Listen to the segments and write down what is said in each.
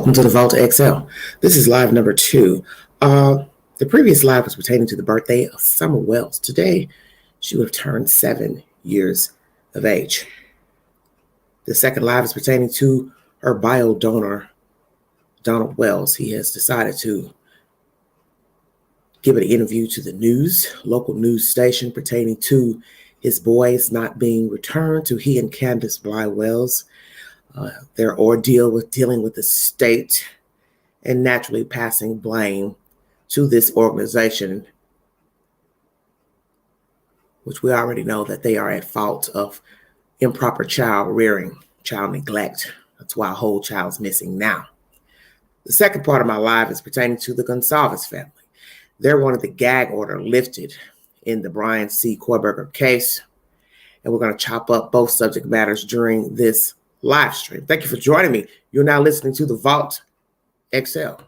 Welcome to the Vault XL. This is live number 2. The previous live was pertaining to the birthday of Summer Wells. Today, she would have turned 7 years of age. The second live is pertaining to her bio donor, Donald Wells. He has decided to give an interview to the local news station pertaining to his boys not being returned to he and Candace Bly Wells. Their ordeal with dealing with the state and naturally passing blame to this organization, which we already know that they are at fault of improper child rearing, child neglect. That's why a whole child's missing now. The second part of my live is pertaining to the Gonzalez family. They're one of the gag order lifted in the Brian C. Kohlberger case, and we're going to chop up both subject matters during this live stream. Thank you for joining me. You're now listening to the Vault XL.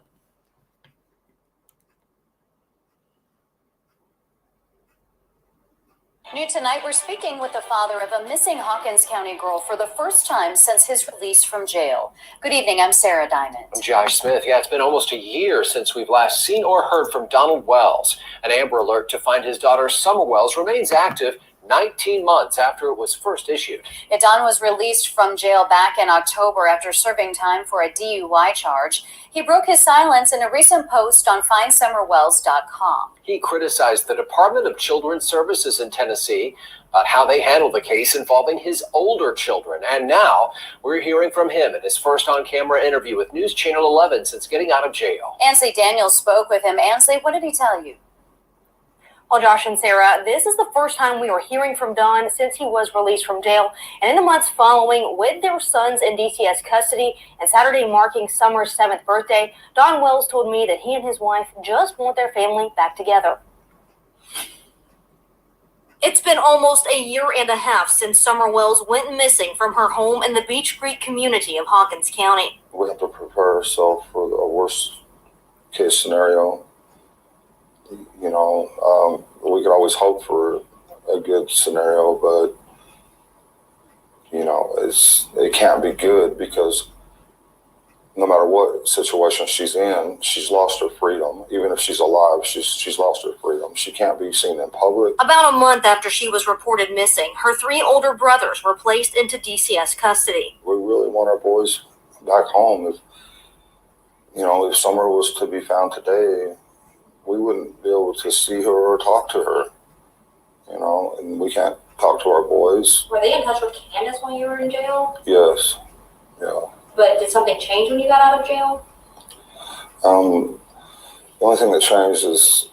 New tonight, we're speaking with the father of a missing Hawkins County girl for the first time since his release from jail. Good evening, I'm Sarah Diamond. I'm Josh Smith. Yeah, it's been almost a year since we've last seen or heard from Donald Wells. An Amber Alert to find his daughter Summer Wells remains active 19 months after it was first issued. Don was released from jail back in October after serving time for a DUI charge. He broke his silence in a recent post on findsummerwells.com. He criticized the Department of Children's Services in Tennessee about how they handled the case involving his older children. And now we're hearing from him in his first on-camera interview with News Channel 11 since getting out of jail. Ansley Daniels spoke with him. Ansley, what did he tell you? Well, Josh and Sarah, this is the first time we are hearing from Don since he was released from jail. And in the months following, with their sons in DCS custody and Saturday marking Summer's 7th birthday, Don Wells told me that he and his wife just want their family back together. It's been almost a year and a half since Summer Wells went missing from her home in the Beach Creek community of Hawkins County. We have to prepare ourselves for the worst case scenario. We could always hope for a good scenario, but it can't be good because no matter what situation she's in, she's lost her freedom. Even if she's alive, she's lost her freedom. She can't be seen in public. About a month after she was reported missing, her 3 older brothers were placed into DCS custody. We really want our boys back home. If Summer was to be found today, we wouldn't be able to see her or talk to her, and we can't talk to our boys. Were they in touch with Candace when you were in jail? Yes, yeah. But did something change when you got out of jail? The only thing that changed is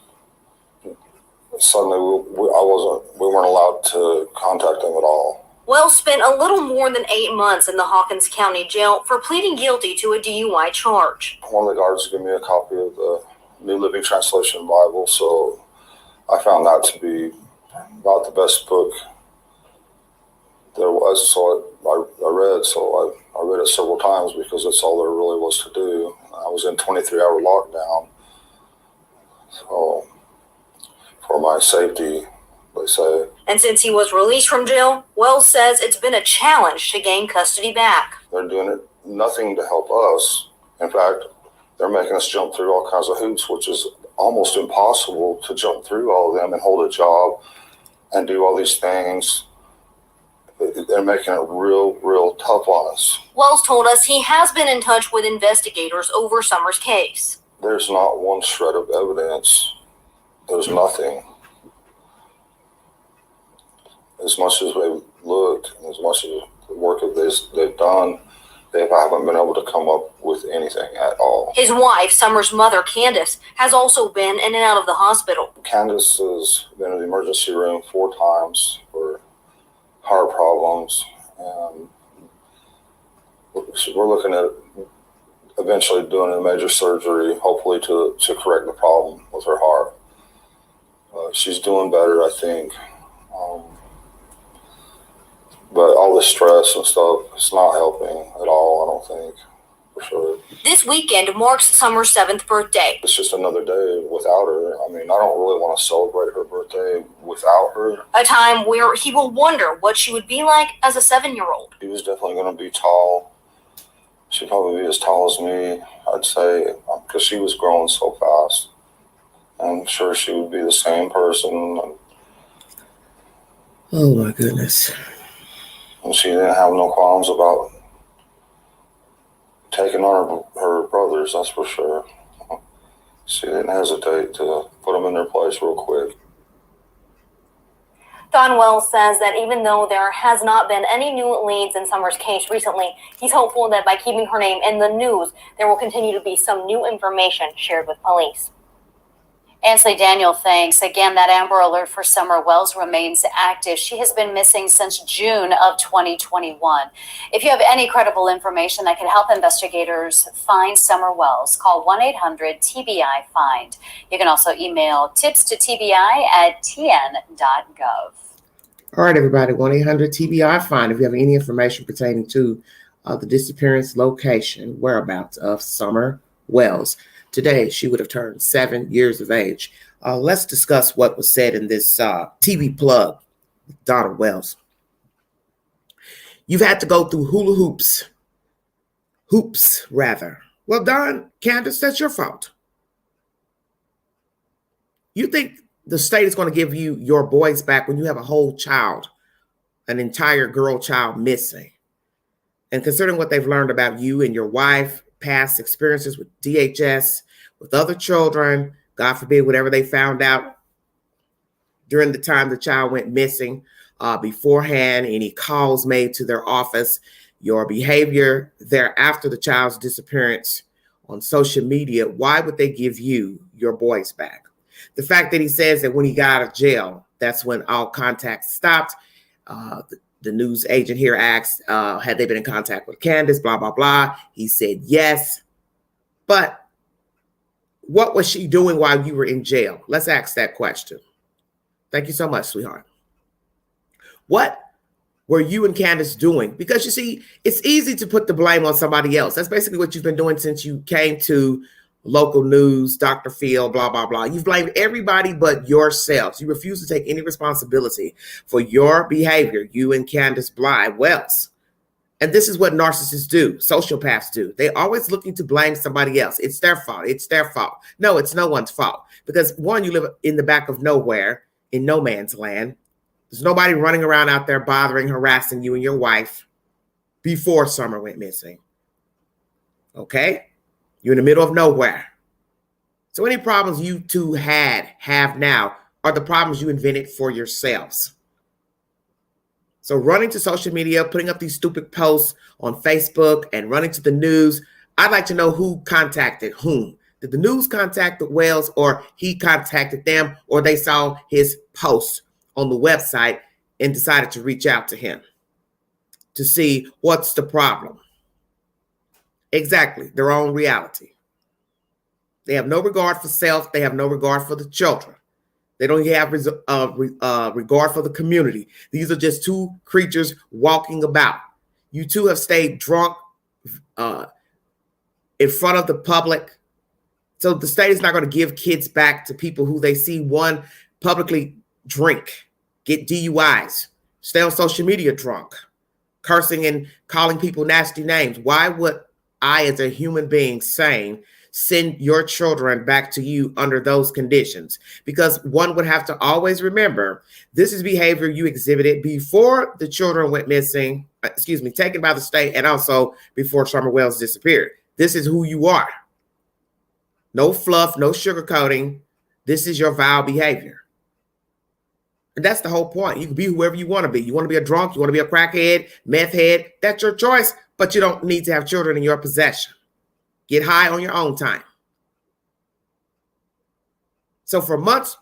suddenly we weren't allowed to contact them at all. Wells spent a little more than 8 months in the Hawkins County jail for pleading guilty to a DUI charge. One of the guards gave me a copy of the New Living Translation Bible, so I found that to be about the best book there was. So I read it several times because that's all there really was to do. I was in 23-hour lockdown, so for my safety, they say. And since he was released from jail, Wells says it's been a challenge to gain custody back. They're doing nothing to help us. In fact, they're making us jump through all kinds of hoops, which is almost impossible to jump through all of them and hold a job and do all these things. They're making it real tough on us. Wells told us he has been in touch with investigators over Summer's case. There's not one shred of evidence. There's nothing. As much as they've looked, as much as the work that they've done, they haven't been able to come up with anything at all. His wife, Summer's mother, Candace, has also been in and out of the hospital. Candace has been in the emergency room 4 times for heart problems, and we're looking at eventually doing a major surgery, hopefully to correct the problem with her heart. She's doing better, I think. But all the stress and stuff, it's not helping at all, I don't think, for sure. This weekend marks Summer's 7th birthday. It's just another day without her. I mean, I don't really want to celebrate her birthday without her. A time where he will wonder what she would be like as a 7-year-old. She was definitely going to be tall, she'd probably be as tall as me, I'd say, because she was growing so fast. I'm sure she would be the same person. Oh my goodness. And she didn't have no qualms about taking on her brothers, that's for sure. She didn't hesitate to put them in their place real quick. Don Wells says that even though there has not been any new leads in Summer's case recently, he's hopeful that by keeping her name in the news, there will continue to be some new information shared with police. Ansley Daniel, thanks. Again, that Amber Alert for Summer Wells remains active. She has been missing since June of 2021. If you have any credible information that can help investigators find Summer Wells, call 1-800-TBI-FIND. You can also email tips2TBI@tn.gov. All right, everybody, 1-800-TBI-FIND. If you have any information pertaining to the disappearance, location, whereabouts of Summer Wells. Today, she would have turned 7 years of age. Let's discuss what was said in this TV plug with Donald Wells. You've had to go through hula hoops. Hoops, rather. Well, Don, Candace, that's your fault. You think the state is going to give you your boys back when you have a whole child, an entire girl child missing? And considering what they've learned about you and your wife, past experiences with DHS, with other children, God forbid, whatever they found out during the time the child went missing, beforehand, any calls made to their office, your behavior there after the child's disappearance on social media, why would they give you your boys back? The fact that he says that when he got out of jail, that's when all contact stopped. The news agent here asked, had they been in contact with Candace, blah, blah, blah. He said yes. But what was she doing while you were in jail? Let's ask that question. Thank you so much, sweetheart. What were you and Candace doing? Because you see, it's easy to put the blame on somebody else. That's basically what you've been doing since you came to local news, Dr. Phil, blah, blah, blah. You've blamed everybody but yourselves. You refuse to take any responsibility for your behavior, you and Candace Bly Wells. And this is what narcissists do, sociopaths do. They're always looking to blame somebody else. It's their fault. It's their fault. No, it's no one's fault. Because one, you live in the back of nowhere, in no man's land. There's nobody running around out there bothering, harassing you and your wife before Summer went missing. Okay? You're in the middle of nowhere. So any problems you two have now are the problems you invented for yourselves. So running to social media, putting up these stupid posts on Facebook and running to the news, I'd like to know who contacted whom. Did the news contact the Wells, or he contacted them, or they saw his post on the website and decided to reach out to him to see what's the problem? Exactly, their own reality. They have no regard for self. They have no regard for the children. They don't have regard for the community. These are just two creatures walking about. You two have stayed drunk in front of the public. So the state is not going to give kids back to people who they see, one, publicly drink, get DUIs, stay on social media drunk, cursing and calling people nasty names. Why would I, as a human being, send your children back to you under those conditions? Because one would have to always remember, this is behavior you exhibited before the children went missing, taken by the state, and also before Summer Wells disappeared. This is who you are. No fluff, no sugarcoating. This is your vile behavior. And that's the whole point. You can be whoever you want to be. You want to be a drunk, you want to be a crackhead, meth head, that's your choice, but you don't need to have children in your possession. Get high on your own time. So for months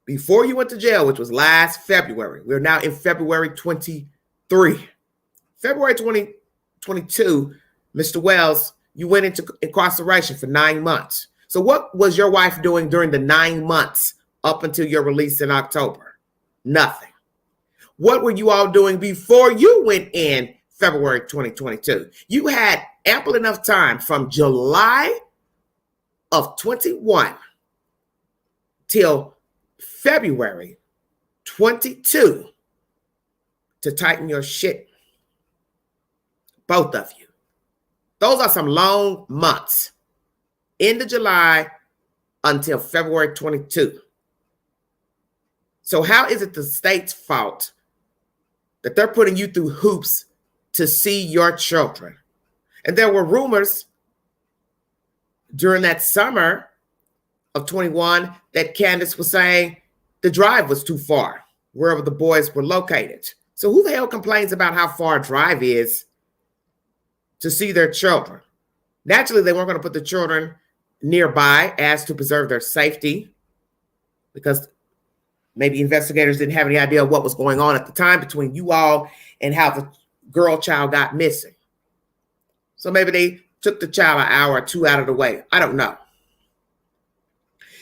before you went to jail, which was last February, we're now in February 23. February 2022, Mr. Wells, you went into incarceration for 9 months. So what was your wife doing during the 9 months up until your release in October? Nothing. What were you all doing before you went in February 2022? You had ample enough time from July of 21 till February 22 to tighten your shit. Both of you. Those are some long months. End of July until February 22. So how is it the state's fault that they're putting you through hoops to see your children? And there were rumors during that summer of 21 that Candace was saying the drive was too far, wherever the boys were located. So who the hell complains about how far a drive is to see their children? Naturally, they weren't going to put the children nearby as to preserve their safety, because maybe investigators didn't have any idea of what was going on at the time between you all and how the girl child got missing. So maybe they took the child an hour or two out of the way. I don't know.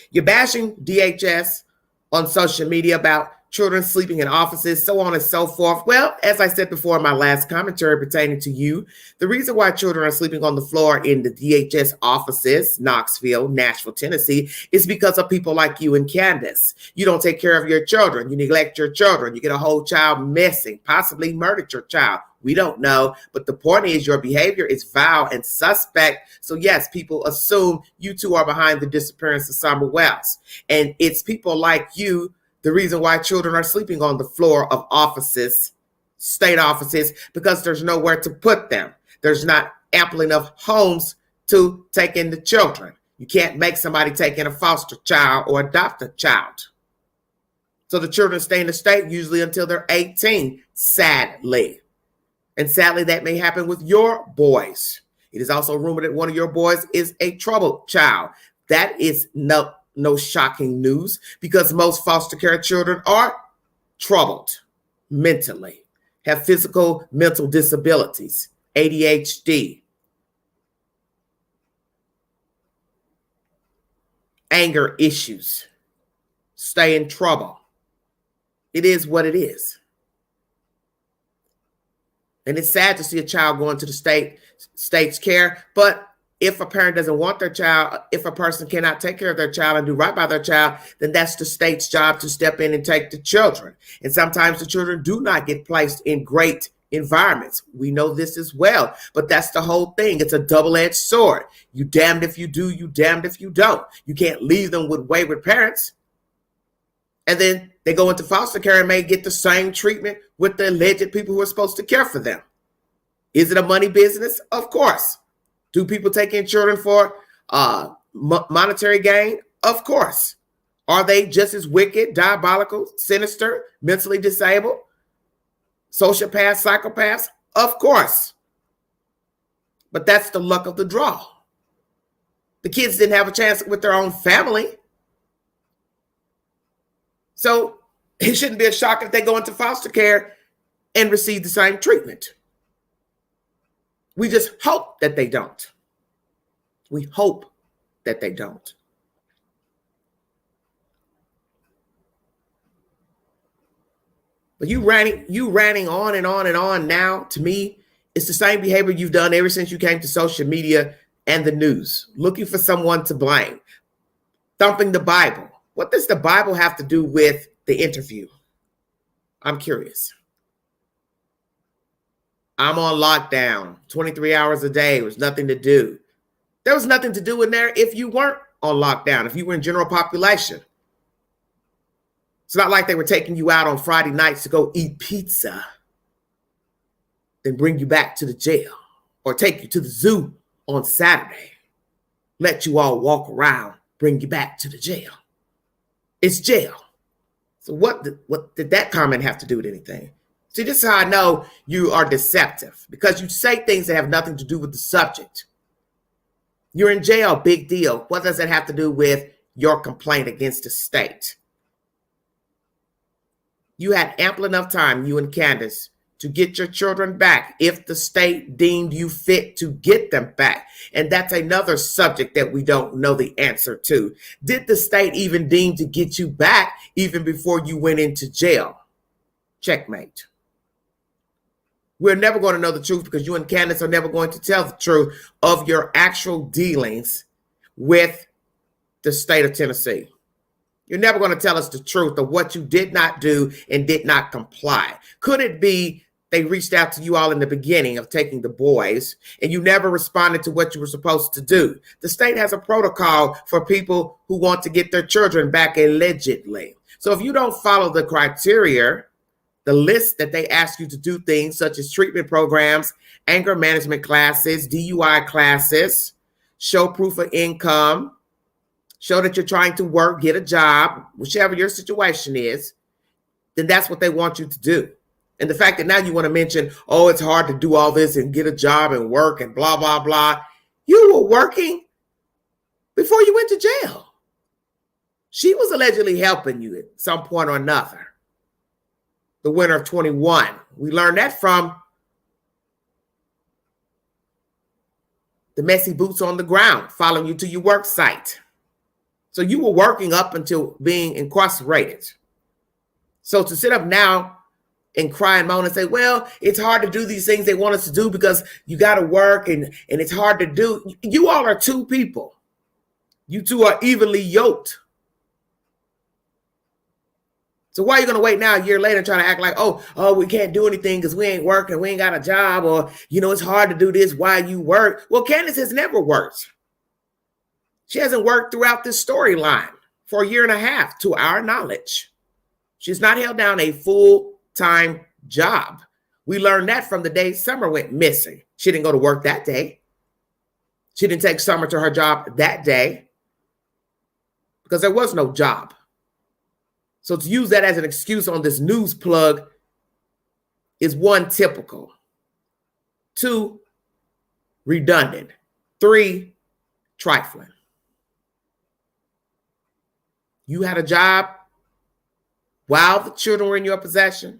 You're bashing DHS on social media about children sleeping in offices, so on and so forth. Well, as I said before in my last commentary pertaining to you, the reason why children are sleeping on the floor in the DHS offices, Knoxville, Nashville, Tennessee, is because of people like you and Candace. You don't take care of your children. You neglect your children. You get a whole child missing, possibly murdered your child. We don't know, but the point is your behavior is vile and suspect. So yes, people assume you two are behind the disappearance of Summer Wells. And it's people like you, the reason why children are sleeping on the floor of offices, state offices, because there's nowhere to put them. There's not ample enough homes to take in the children. You can't make somebody take in a foster child or adopt a child. So the children stay in the state usually until they're 18, sadly. And sadly, that may happen with your boys. It is also rumored that one of your boys is a troubled child. That is no shocking news, because most foster care children are troubled mentally, have physical, mental disabilities, ADHD, anger issues, stay in trouble. It is what it is. And it's sad to see a child going to the state's care, but if a parent doesn't want their child, if a person cannot take care of their child and do right by their child, then that's the state's job to step in and take the children. And sometimes the children do not get placed in great environments. We know this as well, but that's the whole thing. It's a double-edged sword. You damned if you do, you damned if you don't. You can't leave them with wayward parents. And then they go into foster care and may get the same treatment with the alleged people who are supposed to care for them. Is it a money business? Of course. Do people take in children for monetary gain? Of course. Are they just as wicked, diabolical, sinister, mentally disabled, sociopaths, psychopaths? Of course. But that's the luck of the draw. The kids didn't have a chance with their own family. So it shouldn't be a shock if they go into foster care and receive the same treatment. We just hope that they don't. We hope that they don't. But you ranting on and on and on now, to me, it's the same behavior you've done ever since you came to social media and the news, looking for someone to blame, thumping the Bible. What does the Bible have to do with the interview? I'm curious. I'm on lockdown, 23 hours a day. There was nothing to do. There was nothing to do in there if you weren't on lockdown, if you were in general population. It's not like they were taking you out on Friday nights to go eat pizza, then bring you back to the jail, or take you to the zoo on Saturday, let you all walk around, bring you back to the jail. It's jail. So what did that comment have to do with anything? See, this is how I know you are deceptive, because you say things that have nothing to do with the subject. You're in jail, big deal. What does that have to do with your complaint against the state? You had ample enough time, you and Candace, to get your children back if the state deemed you fit to get them back. And that's another subject that we don't know the answer to. Did the state even deem to get you back even before you went into jail? Checkmate. We're never going to know the truth, because you and Candace are never going to tell the truth of your actual dealings with the state of Tennessee. You're never going to tell us the truth of what you did not do and did not comply. Could it be they reached out to you all in the beginning of taking the boys, and you never responded to what you were supposed to do. The state has a protocol for people who want to get their children back allegedly. So if you don't follow the criteria, the list that they ask you to do things such as treatment programs, anger management classes, DUI classes, show proof of income, show that you're trying to work, get a job, whichever your situation is, then that's what they want you to do. And the fact that now you want to mention, oh, it's hard to do all this and get a job and work and blah, blah, blah. You were working before you went to jail. She was allegedly helping you at some point or another. The winter of 21. We learned that from the messy boots on the ground, following you to your work site. So you were working up until being incarcerated. So to sit up now and cry and moan and say, well, it's hard to do these things they want us to do because you got to work and it's hard to do. You all are two people. You two are evenly yoked. So why are you going to wait now a year later and try to act like, oh, we can't do anything because we ain't working, we ain't got a job, or, it's hard to do this while you work. Well, Candace has never worked. She hasn't worked throughout this storyline for a year and a half, to our knowledge. She's not held down a full-time job. We learned that from the day Summer went missing. She didn't go to work that day. She didn't take Summer to her job that day because there was no job. So to use that as an excuse on this news plug is one, typical. Two, redundant. Three, trifling. You had a job while the children were in your possession,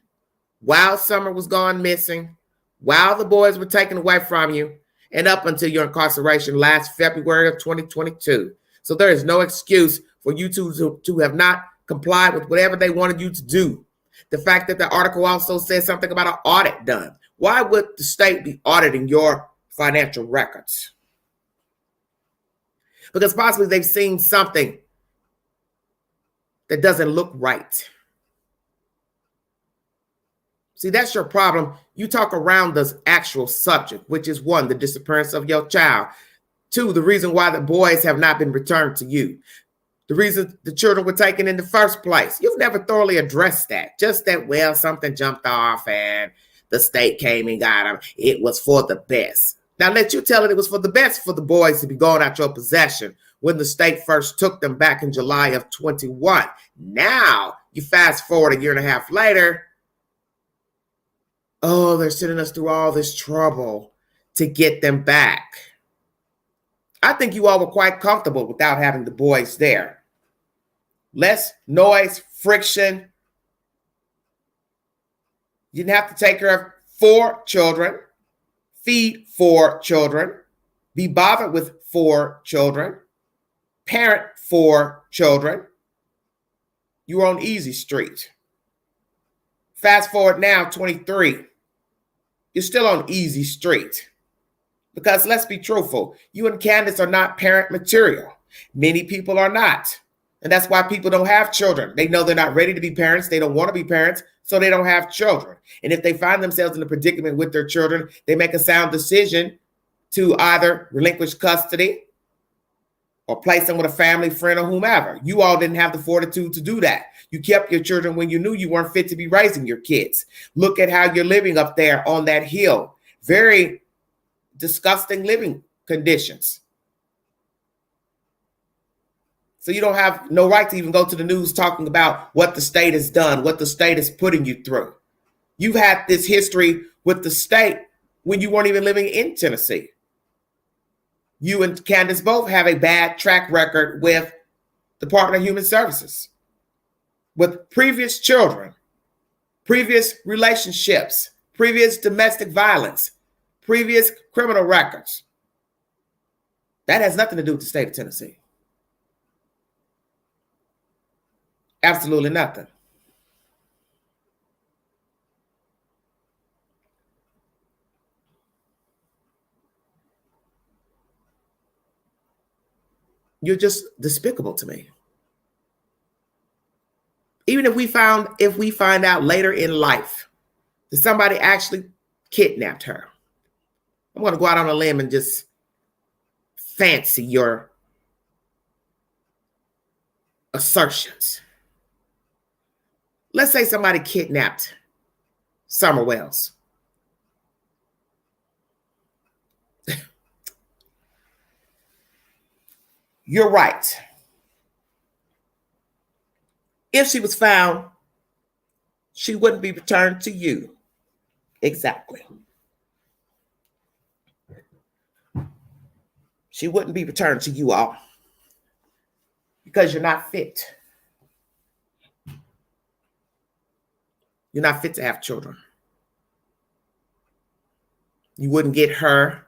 while Summer was gone missing, while the boys were taken away from you, and up until your incarceration last February of 2022. So there is no excuse for you to have not complied with whatever they wanted you to do. The fact that the article also says something about an audit done. Why would the state be auditing your financial records? Because possibly they've seen something that doesn't look right. See, that's your problem. You talk around the actual subject, which is one, the disappearance of your child. Two, the reason why the boys have not been returned to you. The reason the children were taken in the first place. You've never thoroughly addressed that. Just that, well, something jumped off and the state came and got them. It was for the best. Now, let you tell it was for the best for the boys to be gone out your possession when the state first took them back in July of 21. Now, you fast forward a year and a half later. Oh, they're sending us through all this trouble to get them back. I think you all were quite comfortable without having the boys there. Less noise, friction. You didn't have to take care of 4 children, feed 4 children, be bothered with 4 children, parent 4 children. You were on easy street. Fast forward now, 23. You're still on easy street. Because let's be truthful, you and Candace are not parent material. Many people are not. And that's why people don't have children. They know they're not ready to be parents. They don't want to be parents, so they don't have children. And if they find themselves in a predicament with their children, they make a sound decision to either relinquish custody or place them with a family friend or whomever. You all didn't have the fortitude to do that. You kept your children when you knew you weren't fit to be raising your kids. Look at how you're living up there on that hill. Very disgusting living conditions. So you don't have no right to even go to the news talking about what the state has done, what the state is putting you through. You've had this history with the state when you weren't even living in Tennessee. You and Candace both have a bad track record with Department of Human Services, with previous children, previous relationships, previous domestic violence, previous criminal records. That has nothing to do with the state of Tennessee. Absolutely nothing. You're just despicable to me. Even if we find out later in life that somebody actually kidnapped her. I'm going to go out on a limb and just fancy your assertions. Let's say somebody kidnapped Summer Wells. You're right. If she was found, she wouldn't be returned to you. Exactly. She wouldn't be returned to you all because you're not fit. You're not fit to have children. You wouldn't get her.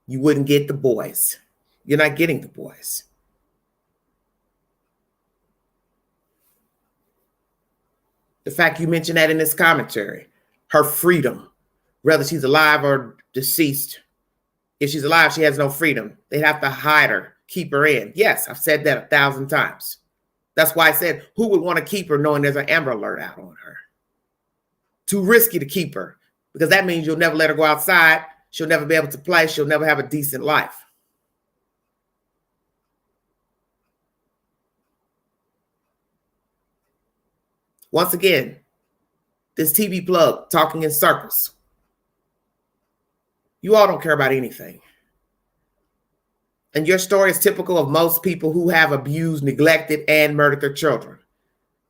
You wouldn't get the boys. You're not getting the boys. The fact you mentioned that in this commentary, her freedom, whether she's alive or deceased. If she's alive, she has no freedom. They'd have to hide her, keep her in. Yes, I've said that 1,000 times. That's why I said, who would want to keep her knowing there's an Amber Alert out on her? Too risky to keep her, because that means you'll never let her go outside. She'll never be able to play. She'll never have a decent life. Once again, this TV plug talking in circles. You all don't care about anything. And your story is typical of most people who have abused, neglected, and murdered their children.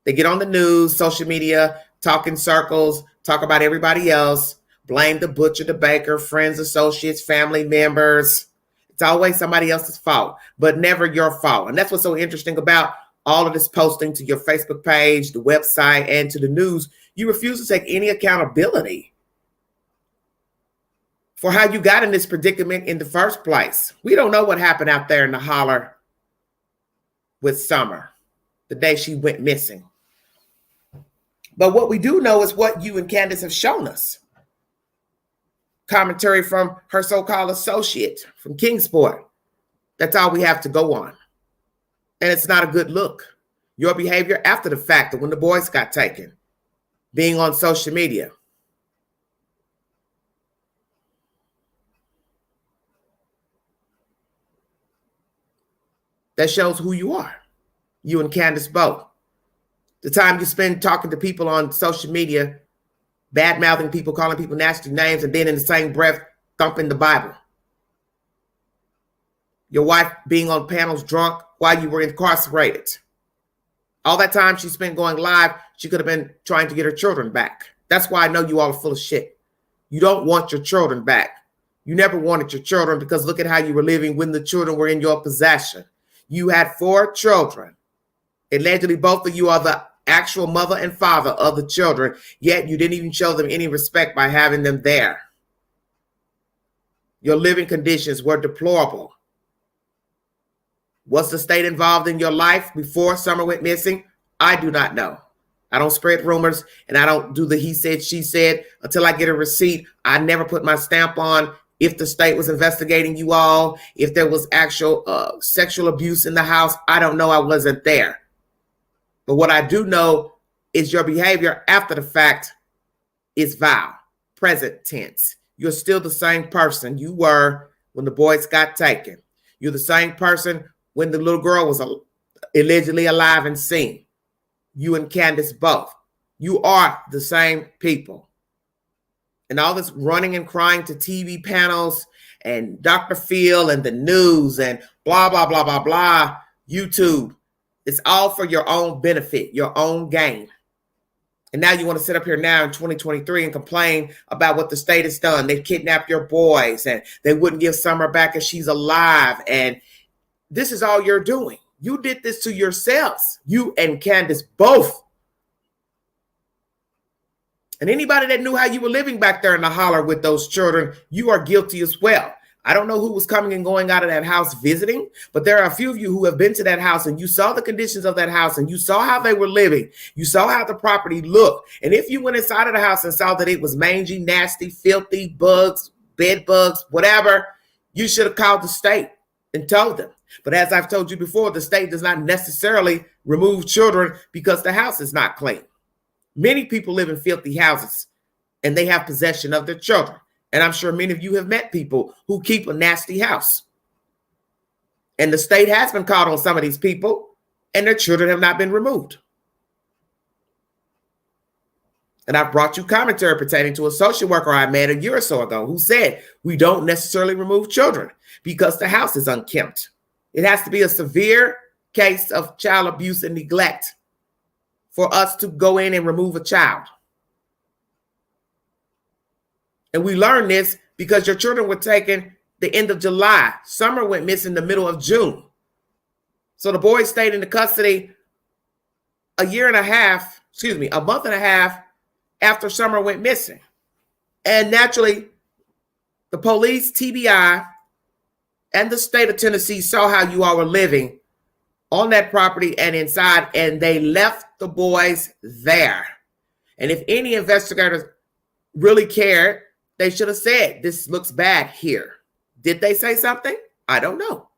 They get on the news, social media, talk in circles, talk about everybody else, blame the butcher, the baker, friends, associates, family members. It's always somebody else's fault, but never your fault. And that's what's so interesting about all of this posting to your Facebook page, the website, and to the news. You refuse to take any accountability for how you got in this predicament in the first place. We don't know what happened out there in the holler with Summer the day she went missing. But what we do know is what you and Candace have shown us. Commentary from her so-called associate from Kingsport. That's all we have to go on. And it's not a good look. Your behavior after the fact, that when the boys got taken, being on social media. That shows who you are. You and Candace both. The time you spend talking to people on social media, bad-mouthing people, calling people nasty names, and then in the same breath, thumping the Bible. Your wife being on panels drunk while you were incarcerated. All that time she spent going live, she could have been trying to get her children back. That's why I know you all are full of shit. You don't want your children back. You never wanted your children because look at how you were living when the children were in your possession. You had 4 children. Allegedly, both of you are the actual mother and father of the children, yet you didn't even show them any respect by having them there. Your living conditions were deplorable. Was the state involved in your life before Summer went missing? I do not know. I don't spread rumors, and I don't do the he said, she said until I get a receipt. I never put my stamp on if the state was investigating you all, if there was actual sexual abuse in the house. I don't know. I wasn't there. But what I do know is your behavior after the fact is vile, present tense. You're still the same person you were when the boys got taken. You're the same person when the little girl was allegedly alive and seen. You and Candace both. You are the same people. And all this running and crying to TV panels and Dr. Phil and the news and blah, blah, blah, blah, blah, YouTube. It's all for your own benefit, your own gain. And now you want to sit up here now in 2023 and complain about what the state has done. They kidnapped your boys and they wouldn't give Summer back if she's alive. And this is all you're doing. You did this to yourselves, you and Candace both. And anybody that knew how you were living back there in the holler with those children, you are guilty as well. I don't know who was coming and going out of that house visiting, but there are a few of you who have been to that house and you saw the conditions of that house and you saw how they were living. You saw how the property looked. And if you went inside of the house and saw that it was mangy, nasty, filthy, bugs, bed bugs, whatever, you should have called the state and told them. But as I've told you before, the state does not necessarily remove children because the house is not clean. Many people live in filthy houses and they have possession of their children. And I'm sure many of you have met people who keep a nasty house. And the state has been called on some of these people, and their children have not been removed. And I've brought you commentary pertaining to a social worker I met a year or so ago who said we don't necessarily remove children because the house is unkempt. It has to be a severe case of child abuse and neglect for us to go in and remove a child. And we learned this because your children were taken the end of July. Summer went missing the middle of June. So the boys stayed in the custody a month and a half after Summer went missing. And naturally, the police, TBI, and the state of Tennessee saw how you all were living on that property and inside, and they left the boys there. And if any investigators really cared, they should have said, this looks bad here. Did they say something? I don't know.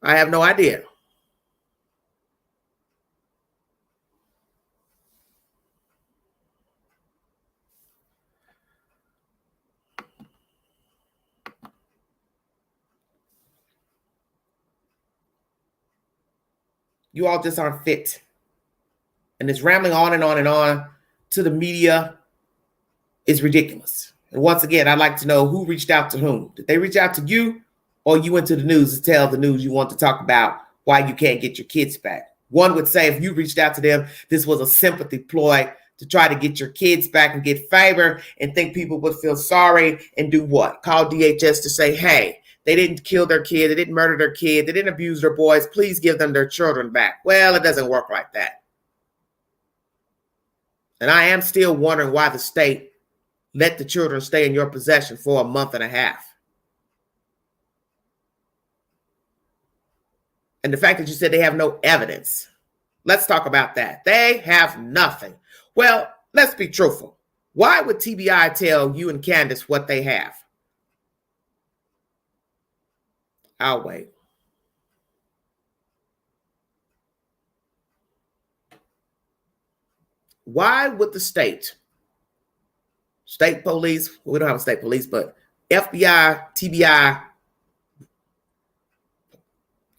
I have no idea. You all just aren't fit. And this rambling on and on and on to the media is ridiculous. And once again, I'd like to know who reached out to whom. Did they reach out to you, or you went to the news to tell the news you want to talk about why you can't get your kids back? One would say if you reached out to them, this was a sympathy ploy to try to get your kids back and get favor and think people would feel sorry and do what? Call DHS to say, hey, they didn't kill their kid. They didn't murder their kid. They didn't abuse their boys. Please give them their children back. Well, it doesn't work like that. And I am still wondering why the state let the children stay in your possession for a month and a half. And the fact that you said they have no evidence. Let's talk about that. They have nothing. Well, let's be truthful. Why would TBI tell you and Candace what they have? I'll wait. Why would the state police, we don't have a state police, but FBI, TBI,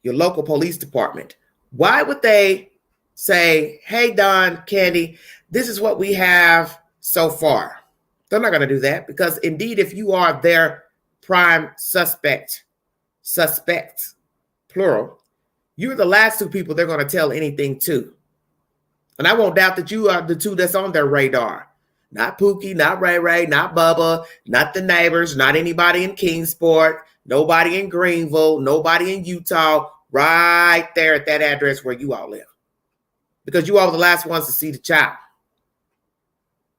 your local police department, why would they say, hey, Don, Candy, this is what we have so far? They're not going to do that because indeed, if you are their prime suspects, plural, you're the last two people they're going to tell anything to. And I won't doubt that you are the two that's on their radar. Not Pookie, not Ray Ray, not Bubba, not the neighbors, not anybody in Kingsport, nobody in Greenville, nobody in Utah, right there at that address where you all live. Because you all were the last ones to see the child.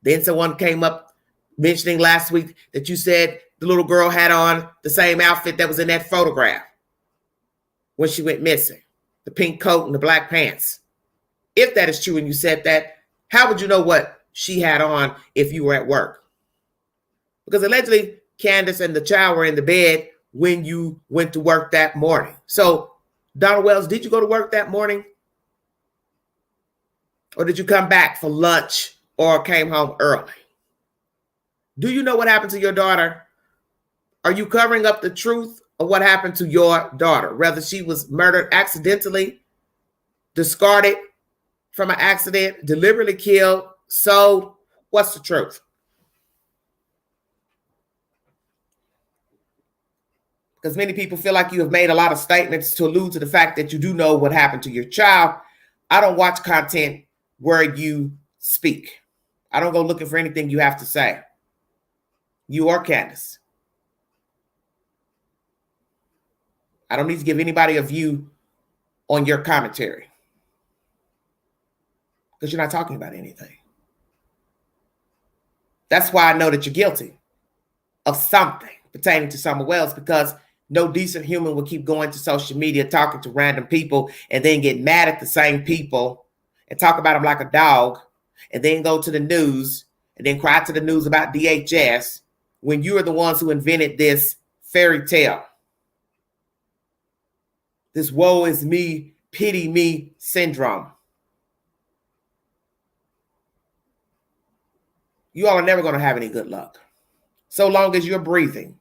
Then someone came up mentioning last week that you said the little girl had on the same outfit that was in that photograph when she went missing, the pink coat and the black pants. If that is true and you said that, how would you know what she had on if you were at work? Because allegedly, Candace and the child were in the bed when you went to work that morning. So, Donald Wells, did you go to work that morning? Or did you come back for lunch or came home early? Do you know what happened to your daughter? Are you covering up the truth of what happened to your daughter? Whether she was murdered accidentally, discarded from an accident, deliberately killed, sold, what's the truth? Because many people feel like you have made a lot of statements to allude to the fact that you do know what happened to your child. I don't watch content where you speak. I don't go looking for anything you have to say. You or Candace. I don't need to give anybody a view on your commentary. Because you're not talking about anything. That's why I know that you're guilty of something pertaining to Summer Wells, because no decent human will keep going to social media, talking to random people, and then get mad at the same people and talk about them like a dog, and then go to the news and then cry to the news about DHS when you are the ones who invented this fairy tale. This woe is me, pity me syndrome. you all are never going to have any good luck. So long as you're breathing,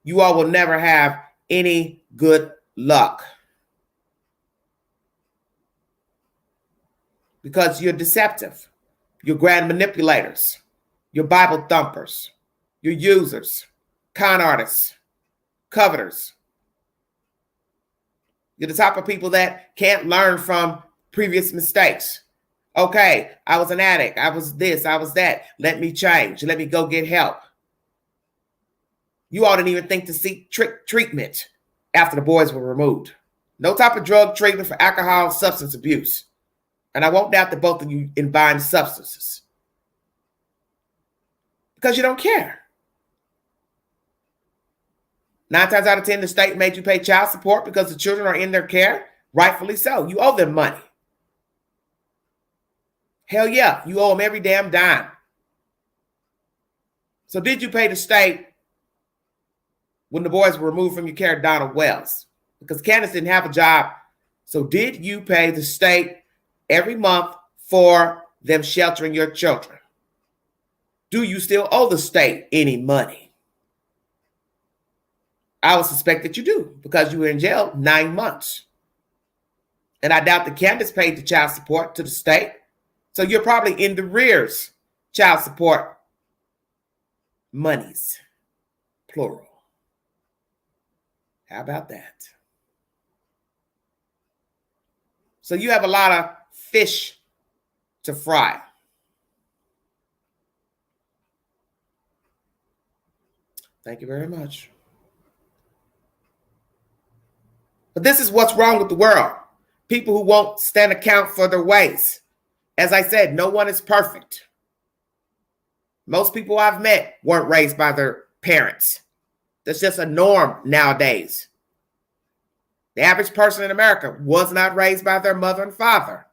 you all will never have any good luck. Because you're deceptive. You're grand manipulators. You're Bible thumpers. You're users, con artists, coveters. You're the type of people that can't learn from previous mistakes. Okay, I was an addict. I was this, I was that. Let me change. Let me go get help. You all didn't even think to seek treatment after the boys were removed. No type of drug treatment for alcohol, substance abuse. And I won't doubt that both of you imbibe substances. Because you don't care. 9 times out of 10, the state made you pay child support because the children are in their care. Rightfully so. You owe them money. Hell yeah, you owe them every damn dime. So did you pay the state when the boys were removed from your care, Donald Wells? Because Candace didn't have a job. So did you pay the state every month for them sheltering your children? Do you still owe the state any money? I would suspect that you do, because you were in jail 9 months. And I doubt that Candace paid the child support to the state. So you're probably in the rears child support monies, plural. How about that? So you have a lot of fish to fry. Thank you very much. But this is what's wrong with the world. People who won't stand account for their ways. As I said, no one is perfect. Most people I've met weren't raised by their parents. That's just a norm nowadays. The average person in America was not raised by their mother and father.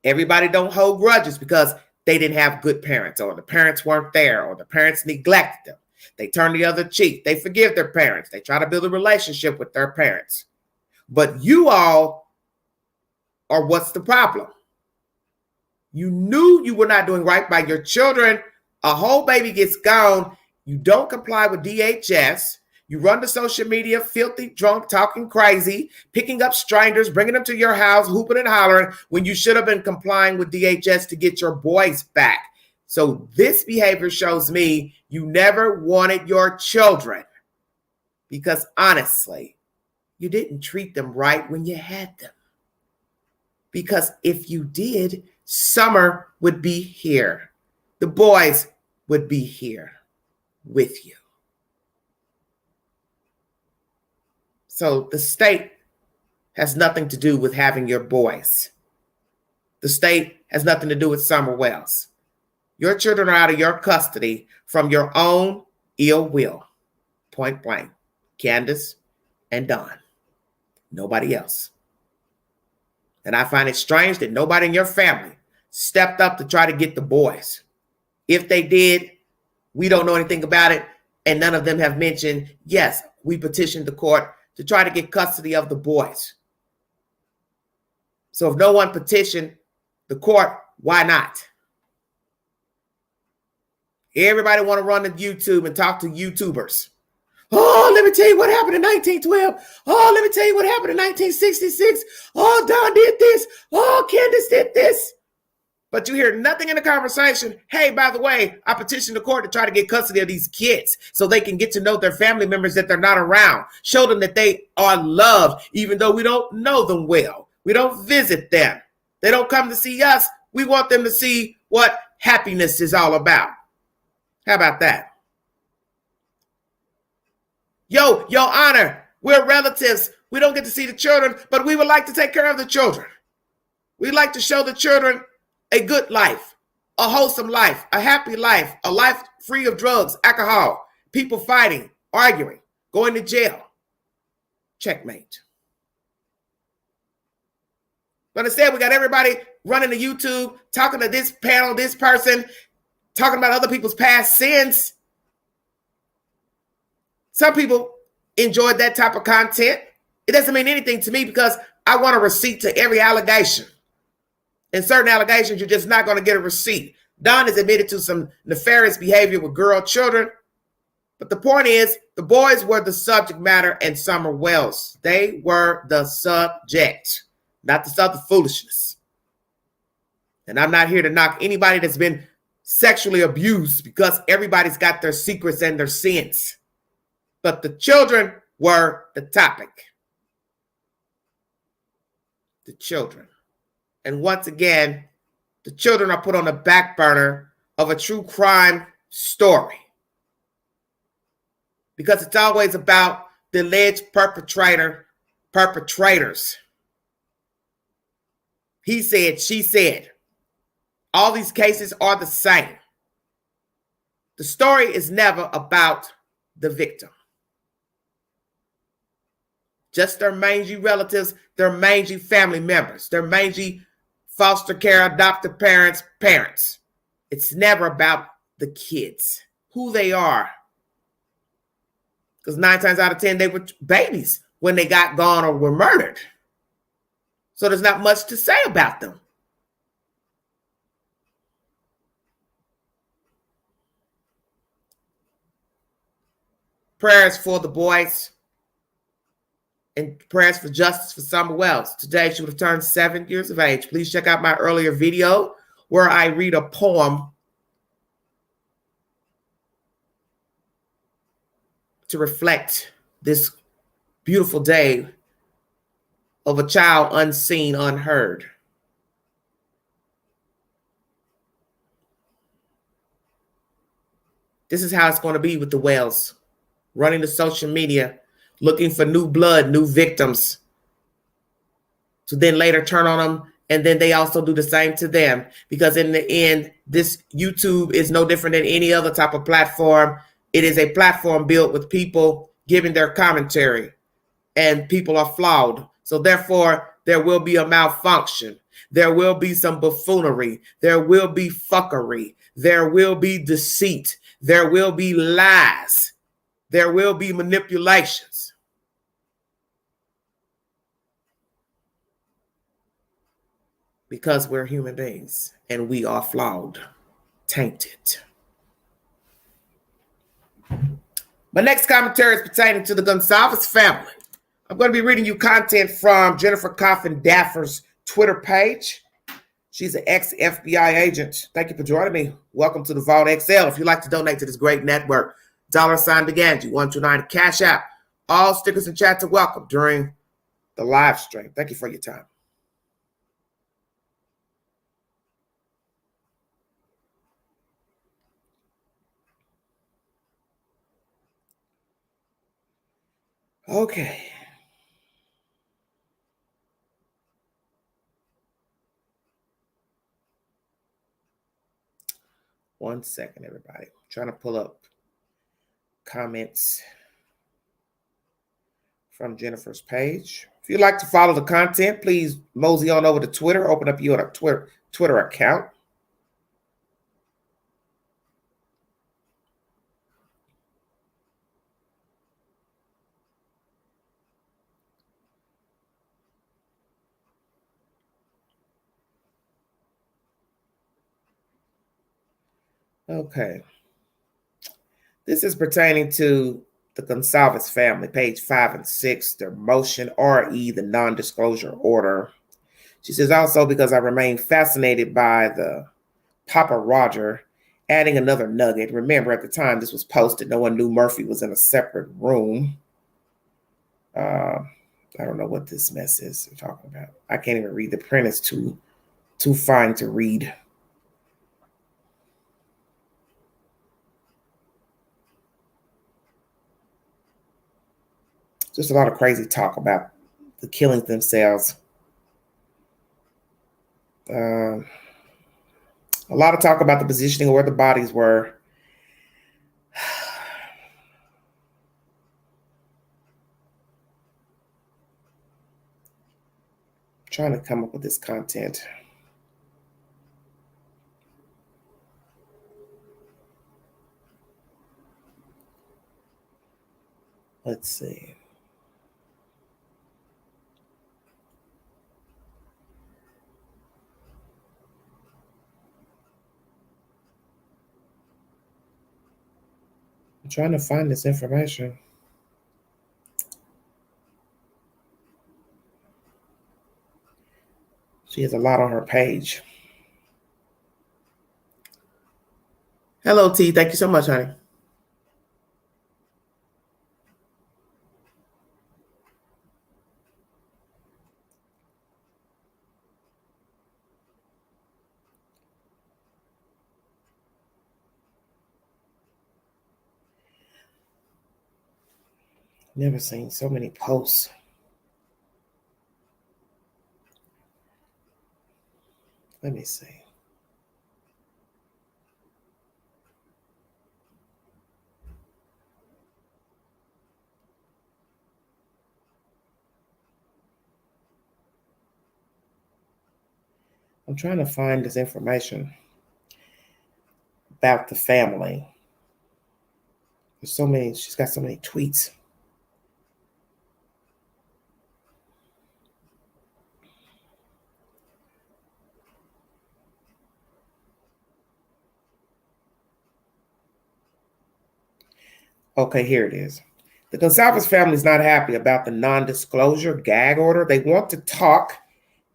Everybody don't hold grudges because they didn't have good parents, or the parents weren't there, or the parents neglected them. They turn the other cheek. They forgive their parents. They try to build a relationship with their parents. But you all are what's the problem? You knew you were not doing right by your children. A whole baby gets gone. You don't comply with DHS. You run to social media, filthy, drunk, talking crazy, picking up strangers, bringing them to your house, hooping and hollering when you should have been complying with DHS to get your boys back. So this behavior shows me you never wanted your children, because honestly, you didn't treat them right when you had them. Because if you did, summer would be here. The boys would be here with you. So the state has nothing to do with having your boys. The state has nothing to do with Summer Wells. Your children are out of your custody from your own ill will. Point blank. Candace and Don. Nobody else. And I find it strange that nobody in your family stepped up to try to get the boys. If they did, we don't know anything about it. And none of them have mentioned, yes, we petitioned the court to try to get custody of the boys. So if no one petitioned the court, why not? Everybody want to run to YouTube and talk to YouTubers. Oh, let me tell you what happened in 1912. Oh, let me tell you what happened in 1966. Oh, Don did this. Oh, Candace did this. But you hear nothing in the conversation. Hey, by the way, I petitioned the court to try to get custody of these kids so they can get to know their family members that they're not around. Show them that they are loved, even though we don't know them well. We don't visit them. They don't come to see us. We want them to see what happiness is all about. How about that? Yo, Your Honor, we're relatives. We don't get to see the children, but we would like to take care of the children. We'd like to show the children a good life, a wholesome life, a happy life, a life free of drugs, alcohol, people fighting, arguing, going to jail. Checkmate. But instead, we got everybody running to YouTube, talking to this panel, this person, talking about other people's past sins. Some people enjoyed that type of content. It doesn't mean anything to me because I want a receipt to every allegation. In certain allegations, you're just not going to get a receipt. Don has admitted to some nefarious behavior with girl children. But the point is, the boys were the subject matter and Summer Wells. They were the subject, not the stuff of foolishness. And I'm not here to knock anybody that's been sexually abused, because everybody's got their secrets and their sins. But the children were the topic. The children. And once again, the children are put on the back burner of a true crime story, because it's always about the alleged perpetrators. He said, she said. All these cases are the same. The story is never about the victim. Just their mangy relatives, their mangy family members, their mangy foster care, adoptive parents. It's never about the kids, who they are. Because 9 times out of 10, they were babies when they got gone or were murdered. So there's not much to say about them. Prayers for the boys and prayers for justice for Summer Wells. Today, she would have turned 7 years of age. Please check out my earlier video where I read a poem to reflect this beautiful day of a child unseen, unheard. This is how it's going to be with the Wells, running the social media, looking for new blood, new victims, to then later turn on them, and then they also do the same to them. Because in the end, this YouTube is no different than any other type of platform. It is a platform built with people giving their commentary, and people are flawed. So therefore, there will be a malfunction. There will be some buffoonery. There will be fuckery. There will be deceit. There will be lies. There will be manipulations. Because we're human beings and we are flawed, tainted. My next commentary is pertaining to the Gonzalez family. I'm going to be reading you content from Jennifer Coffin Daffer's Twitter page. She's an ex-FBI agent. Thank you for joining me. Welcome to the Vault XL. If you'd like to donate to this great network, $DeGanji 129 Cash App. All stickers and chats are welcome during the live stream. Thank you for your time. Okay. One second, everybody. I'm trying to pull up comments from Jennifer's page. If you'd like to follow the content, please mosey on over to Twitter. Open up your Twitter account. Okay. This is pertaining to the Goncalves family, page 5 and 6, their motion RE, the non-disclosure order. She says, also because I remain fascinated by the Papa Roger, adding another nugget. Remember, at the time this was posted, no one knew Murphy was in a separate room. I don't know what this mess is they're talking about. I can't even read. The print is too fine to read. Just a lot of crazy talk about the killings themselves. A lot of talk about the positioning of where the bodies were. Trying to come up with this content. Let's see. trying to find this information. She has a lot on her page. Hello, T. Thank you so much, honey. Never seen so many posts. Let me see. I'm trying to find this information about the family. There's so many, she's got so many tweets. Okay, here it is. The Gonzalez family is not happy about the non-disclosure gag order. They want to talk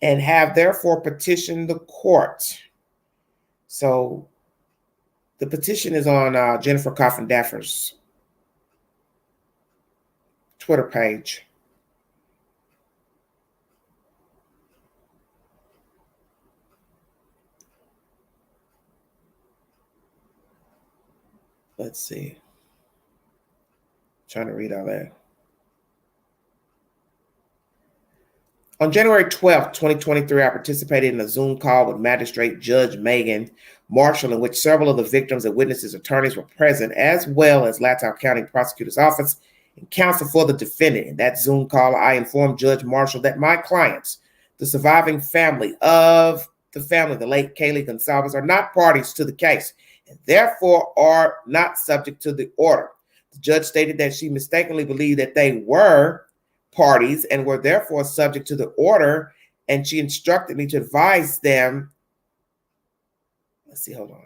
and have therefore petitioned the court. So the petition is on Jennifer Coffin Daffer's Twitter page. Let's see. Trying to read all that. On January 12th, 2023, I participated in a Zoom call with Magistrate Judge Megan Marshall, in which several of the victims and witnesses' attorneys were present, as well as Latau County Prosecutor's Office and counsel for the defendant. In that Zoom call, I informed Judge Marshall that my clients, the surviving family of the late Kaylee Gonzalez, are not parties to the case and therefore are not subject to the order. The judge stated that she mistakenly believed that they were parties and were therefore subject to the order, and she instructed me to advise them. Let's see, hold on.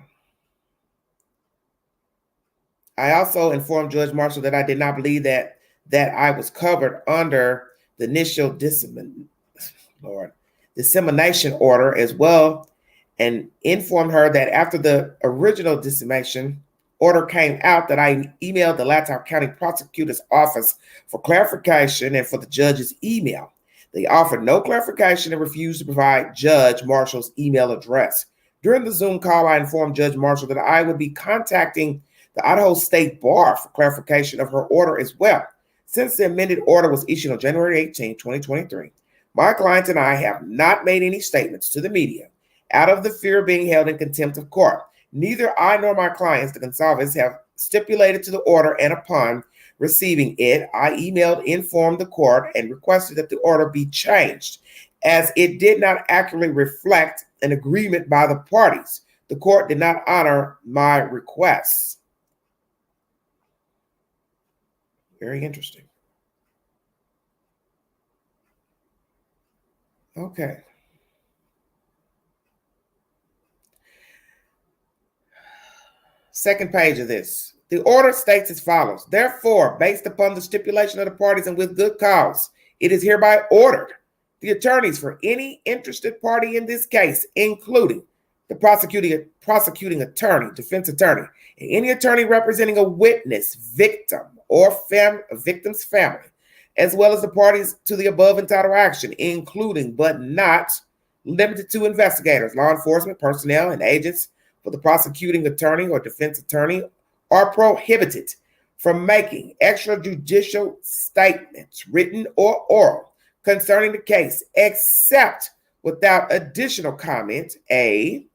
I also informed Judge Marshall that I did not believe that I was covered under the initial dissemination order as well, and informed her that after the original dissemination order came out, that I emailed the Latau County Prosecutor's Office for clarification and for the judge's email. They offered no clarification and refused to provide Judge Marshall's email address. During the Zoom call, I informed Judge Marshall that I would be contacting the Idaho State Bar for clarification of her order as well. Since the amended order was issued on January 18, 2023, my clients and I have not made any statements to the media out of the fear of being held in contempt of court. Neither I nor my clients, the Gonzalez, have stipulated to the order, and upon receiving it, I informed the court and requested that the order be changed, as it did not accurately reflect an agreement by the parties. The court did not honor my requests. Very interesting. Okay. Second page of this. The order states as follows. Therefore, based upon the stipulation of the parties and with good cause, it is hereby ordered the attorneys for any interested party in this case, including the prosecuting attorney, defense attorney, and any attorney representing a witness, victim, or a victim's family, as well as the parties to the above entitled action, including but not limited to investigators, law enforcement personnel, and agents for the prosecuting attorney or defense attorney, are prohibited from making extrajudicial statements, written or oral, concerning the case, except without additional comment, a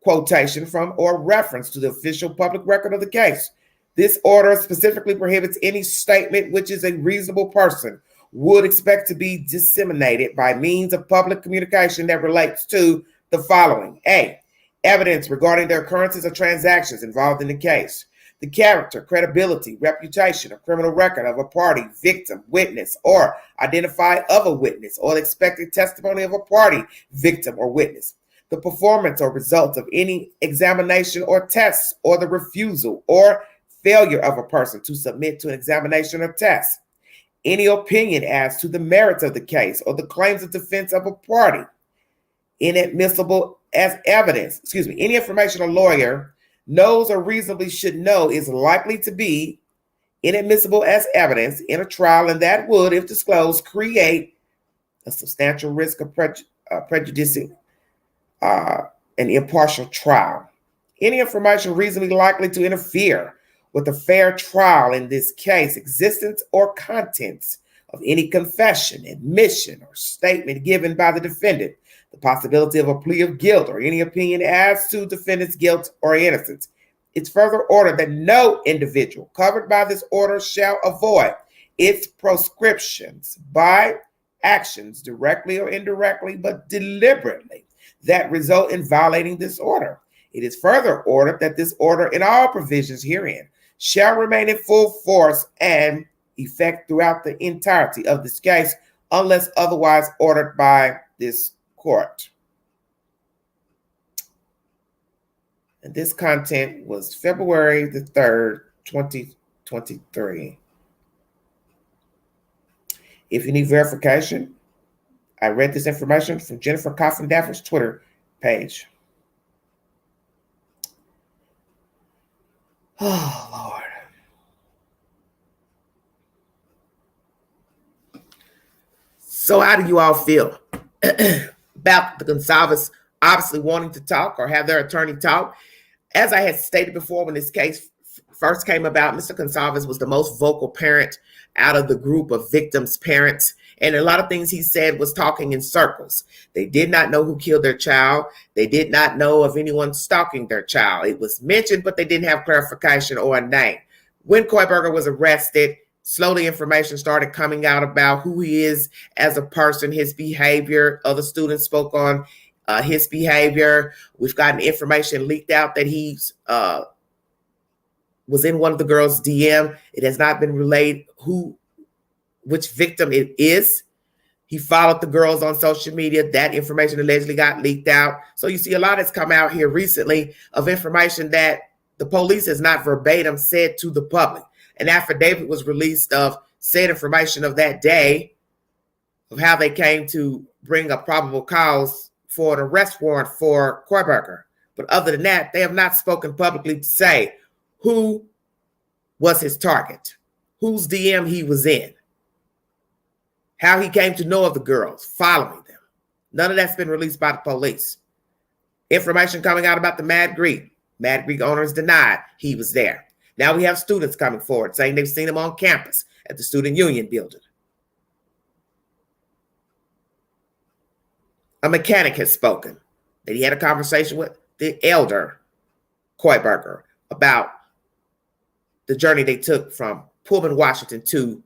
quotation from or reference to the official public record of the case. This order specifically prohibits any statement which is a reasonable person would expect to be disseminated by means of public communication that relates to the following. A, evidence regarding the occurrences of transactions involved in the case, the character, credibility, reputation, or criminal record of a party, victim, witness, or identify of a witness, or the expected testimony of a party, victim, or witness, the performance or results of any examination or tests, or the refusal or failure of a person to submit to an examination or test, any opinion as to the merits of the case or the claims of defense of a party, inadmissible as evidence, any information a lawyer knows or reasonably should know is likely to be inadmissible as evidence in a trial, and that would, if disclosed, create a substantial risk of prejudicing an impartial trial. Any information reasonably likely to interfere with a fair trial, in this case, existence or contents of any confession, admission, or statement given by the defendant, the possibility of a plea of guilt, or any opinion as to defendant's guilt or innocence. It's further ordered that no individual covered by this order shall avoid its proscriptions by actions directly or indirectly, but deliberately, that result in violating this order. It is further ordered that this order and all provisions herein shall remain in full force and effect throughout the entirety of this case, unless otherwise ordered by this court. And this content was February the 3rd, 2023. If you need verification, I read this information from Jennifer Coffin Daffer's Twitter page. Oh, Lord. So how do you all feel about the Gonzalez obviously wanting to talk or have their attorney talk? As I had stated before, when this case first came about, Mr. Goncalves was the most vocal parent out of the group of victims' parents. And a lot of things he said was talking in circles. They did not know who killed their child. They did not know of anyone stalking their child. It was mentioned, but they didn't have clarification or a name. When Koiberger was arrested, slowly information started coming out about who he is as a person, his behavior. Other students spoke on his behavior. We've gotten information leaked out that he's was in one of the girls' DM. It has not been relayed which victim it is. He followed the girls on social media. That information allegedly got leaked out. So you see a lot has come out here recently of information that the police has not verbatim said to the public. An affidavit was released of said information of that day of how they came to bring a probable cause for an arrest warrant for Koiberger. But other than that, they have not spoken publicly to say who was his target, whose DM he was in, how he came to know of the girls, following them. None of that's been released by the police. Information coming out about the Mad Greek. Mad Greek owners denied he was there. Now we have students coming forward saying they've seen him on campus at the Student Union building. A mechanic has spoken that he had a conversation with the elder Koiberger about the journey they took from Pullman, Washington to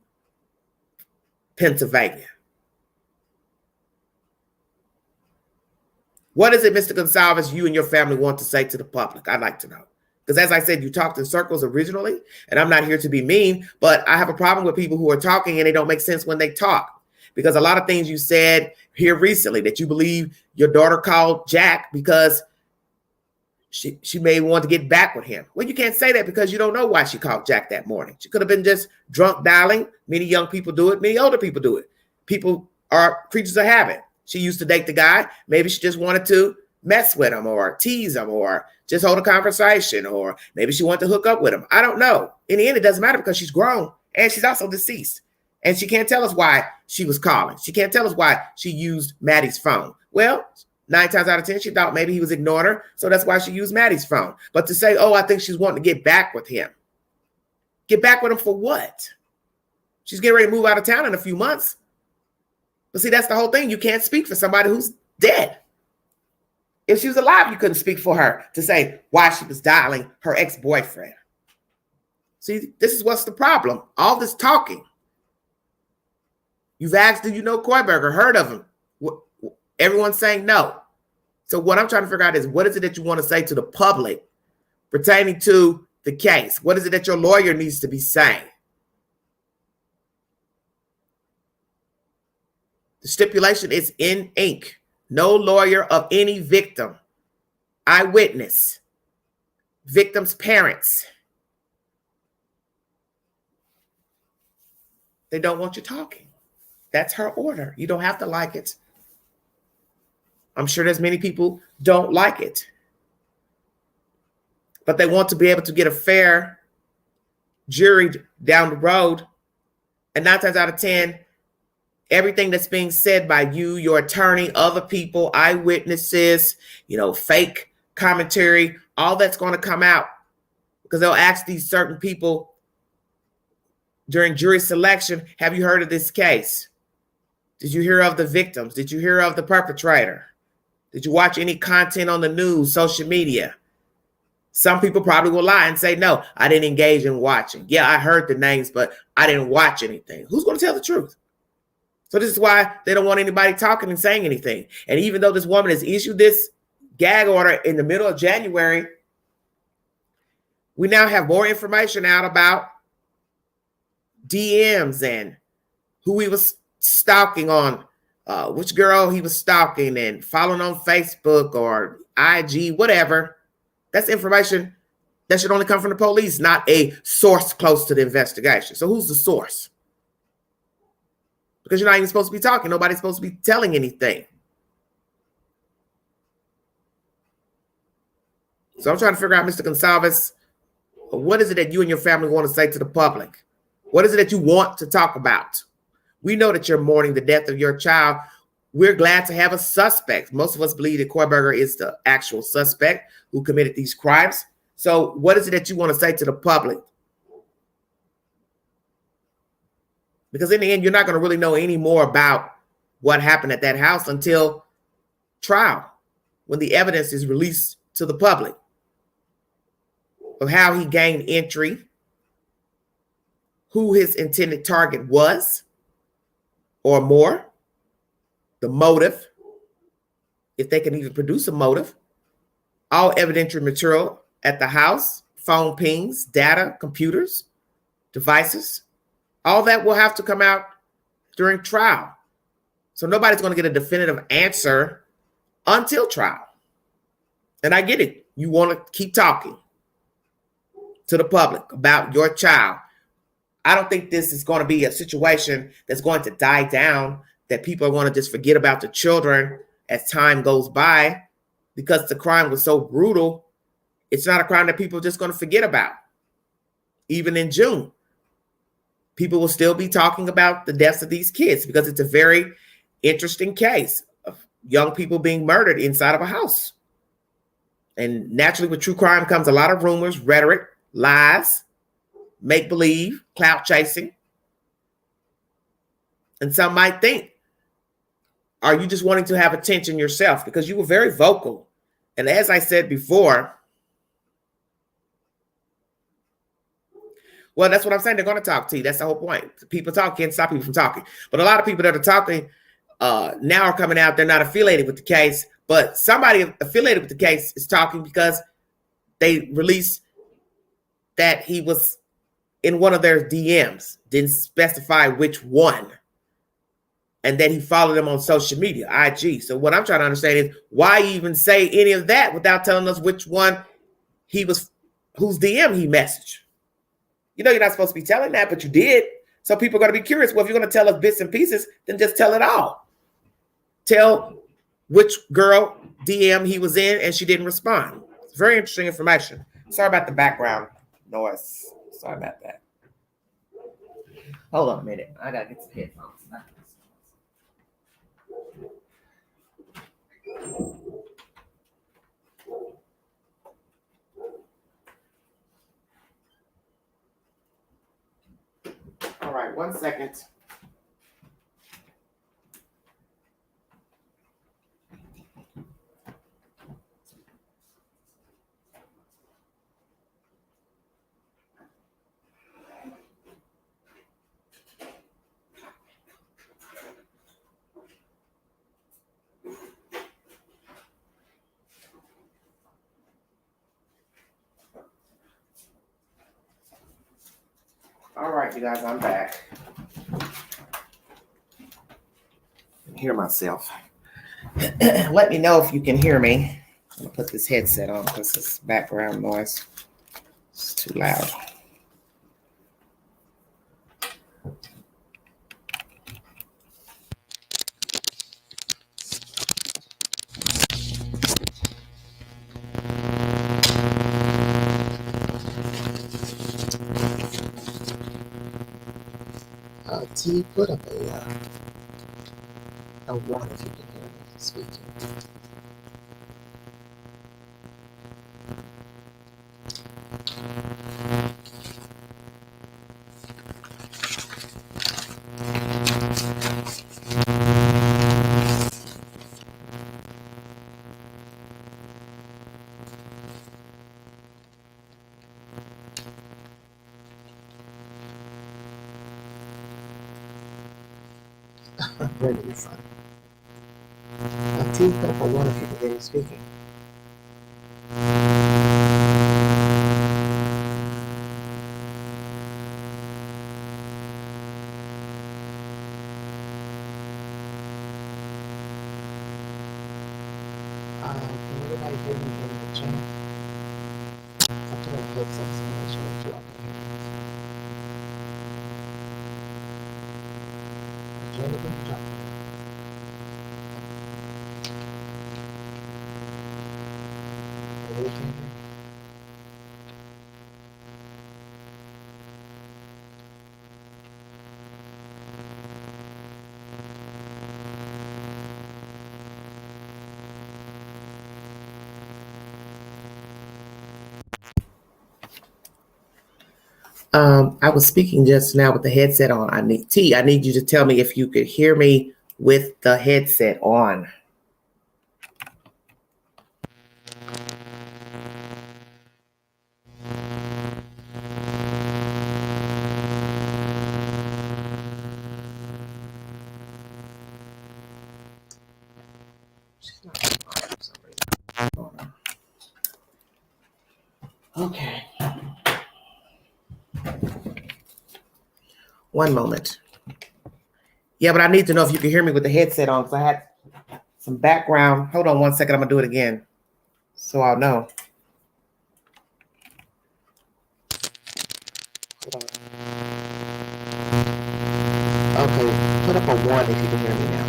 Pennsylvania. What is it, Mr. Gonzalez, you and your family want to say to the public? I'd like to know. Because as I said, you talked in circles originally, and I'm not here to be mean, but I have a problem with people who are talking and they don't make sense when they talk. Because a lot of things you said here recently, that you believe your daughter called Jack because she may want to get back with him. Well, you can't say that because you don't know why she called Jack that morning. She could have been just drunk dialing. Many young people do it. Many older people do it. People are creatures of habit. She used to date the guy. Maybe she just wanted to mess with him or tease him or just hold a conversation, or maybe she wanted to hook up with him. I don't know. In the end, it doesn't matter because she's grown and she's also deceased. And she can't tell us why she was calling. She can't tell us why she used Maddie's phone. Well, 9 times out of 10, she thought maybe he was ignoring her. So that's why she used Maddie's phone. But to say, oh, I think she's wanting to get back with him. Get back with him for what? She's getting ready to move out of town in a few months. But see, that's the whole thing. You can't speak for somebody who's dead. If she was alive, you couldn't speak for her to say why she was dialing her ex-boyfriend. See, this is what's the problem. All this talking. You've asked, do you know Koiberger? Heard of him? Everyone's saying no. So what I'm trying to figure out is, what is it that you want to say to the public pertaining to the case? What is it that your lawyer needs to be saying? The stipulation is in ink. No lawyer of any victim, eyewitness, victim's parents, They don't want you talking. That's her order. You don't have to like it. I'm sure there's many people don't like it. But they want to be able to get a fair jury down the road. And 9 times out of 10, everything that's being said by you, your attorney, other people, eyewitnesses, fake commentary, all that's going to come out because they'll ask these certain people during jury selection, have you heard of this case? Did you hear of the victims? Did you hear of the perpetrator? Did you watch any content on the news, social media? Some people probably will lie and say, no, I didn't engage in watching. Yeah, I heard the names, but I didn't watch anything. Who's going to tell the truth? So this is why they don't want anybody talking and saying anything. And even though this woman has issued this gag order in the middle of January, we now have more information out about DMs and who he was stalking on, which girl he was stalking and following on Facebook or IG, whatever. That's information that should only come from the police, not a source close to the investigation. So who's the source? Because you're not even supposed to be talking. Nobody's supposed to be telling anything. So I'm trying to figure out, Mr. Goncalves, what is it that you and your family want to say to the public? What is it that you want to talk about? We know that you're mourning the death of your child. We're glad to have a suspect. Most of us believe that Kohlberger is the actual suspect who committed these crimes. So what is it that you want to say to the public? Because in the end, you're not going to really know any more about what happened at that house until trial, when the evidence is released to the public of how he gained entry, who his intended target was, or more, the motive, if they can even produce a motive, all evidentiary material at the house, phone pings, data, computers, devices, all that will have to come out during trial. So nobody's going to get a definitive answer until trial. And I get it. You want to keep talking to the public about your child. I don't think this is going to be a situation that's going to die down, that people are going to just forget about the children as time goes by, because the crime was so brutal. It's not a crime that people are just going to forget about. Even in June, people will still be talking about the deaths of these kids because it's a very interesting case of young people being murdered inside of a house. And naturally, with true crime comes a lot of rumors, rhetoric, lies, make-believe, clout chasing. And some might think, are you just wanting to have attention yourself? Because you were very vocal. And as I said before, well, that's what I'm saying. They're going to talk to you. That's the whole point. People talk can't stop people from talking. But a lot of people that are talking now are coming out. They're not affiliated with the case. But somebody affiliated with the case is talking because they released that he was in one of their DMs, didn't specify which one, and that he followed them on social media, IG. So what I'm trying to understand is why even say any of that without telling us which one he was, whose DM he messaged. You know, you're not supposed to be telling that, but you did. So people are going to be curious. Well, if you're going to tell us bits and pieces, then just tell it all. Tell which girl DM he was in and she didn't respond. It's very interesting information. Sorry about the background noise. Sorry about that. Hold on a minute. I got to get some headphones. All right, 1 second. All right, you guys, I'm back. I can hear myself. Let me know if you can hear me. I'm gonna put this headset on because this background noise is too loud. T, put up a one if you can hear me speaking. Brenda, you're fine. T, put up a one if you can hear me speaking. Can anybody hear me in the chat? I put on headsets to make sure that you all can hear me. Jenny, good job. I really can't hear. I was speaking just now with the headset on. I need you to tell me if you could hear me with the headset on. She's not responding for some reason. Hold on. Okay. One moment. Yeah, but I need to know if you can hear me with the headset on because I had some background. Hold on one second. I'm going to do it again so I'll know. Hold on. Okay, put up a one if you can hear me now.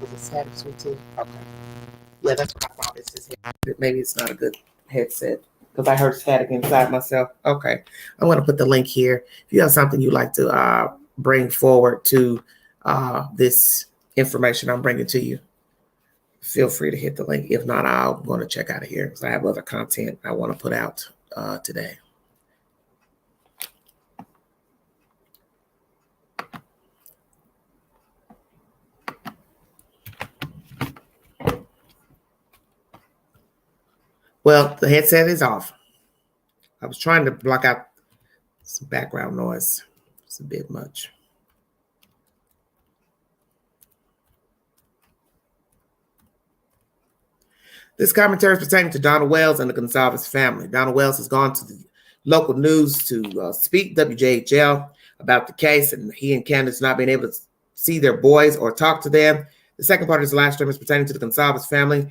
Is it static, sweet tea? Okay. Yeah, that's what I thought. It's just maybe it's not a good headset because I heard static inside myself. Okay, I'm going to put the link here. If you have something you'd like to bring forward to this information I'm bringing to you, feel free to hit the link. If not, I'm going to check out of here because I have other content I want to put out today. Well, the headset is off. I was trying to block out some background noise. It's a bit much. This commentary is pertaining to Donald Wells and the Gonzalez family. Donald Wells has gone to the local news to speak WJHL about the case, and he and Candace not being able to see their boys or talk to them. The second part of his live stream is pertaining to the Gonzalez family.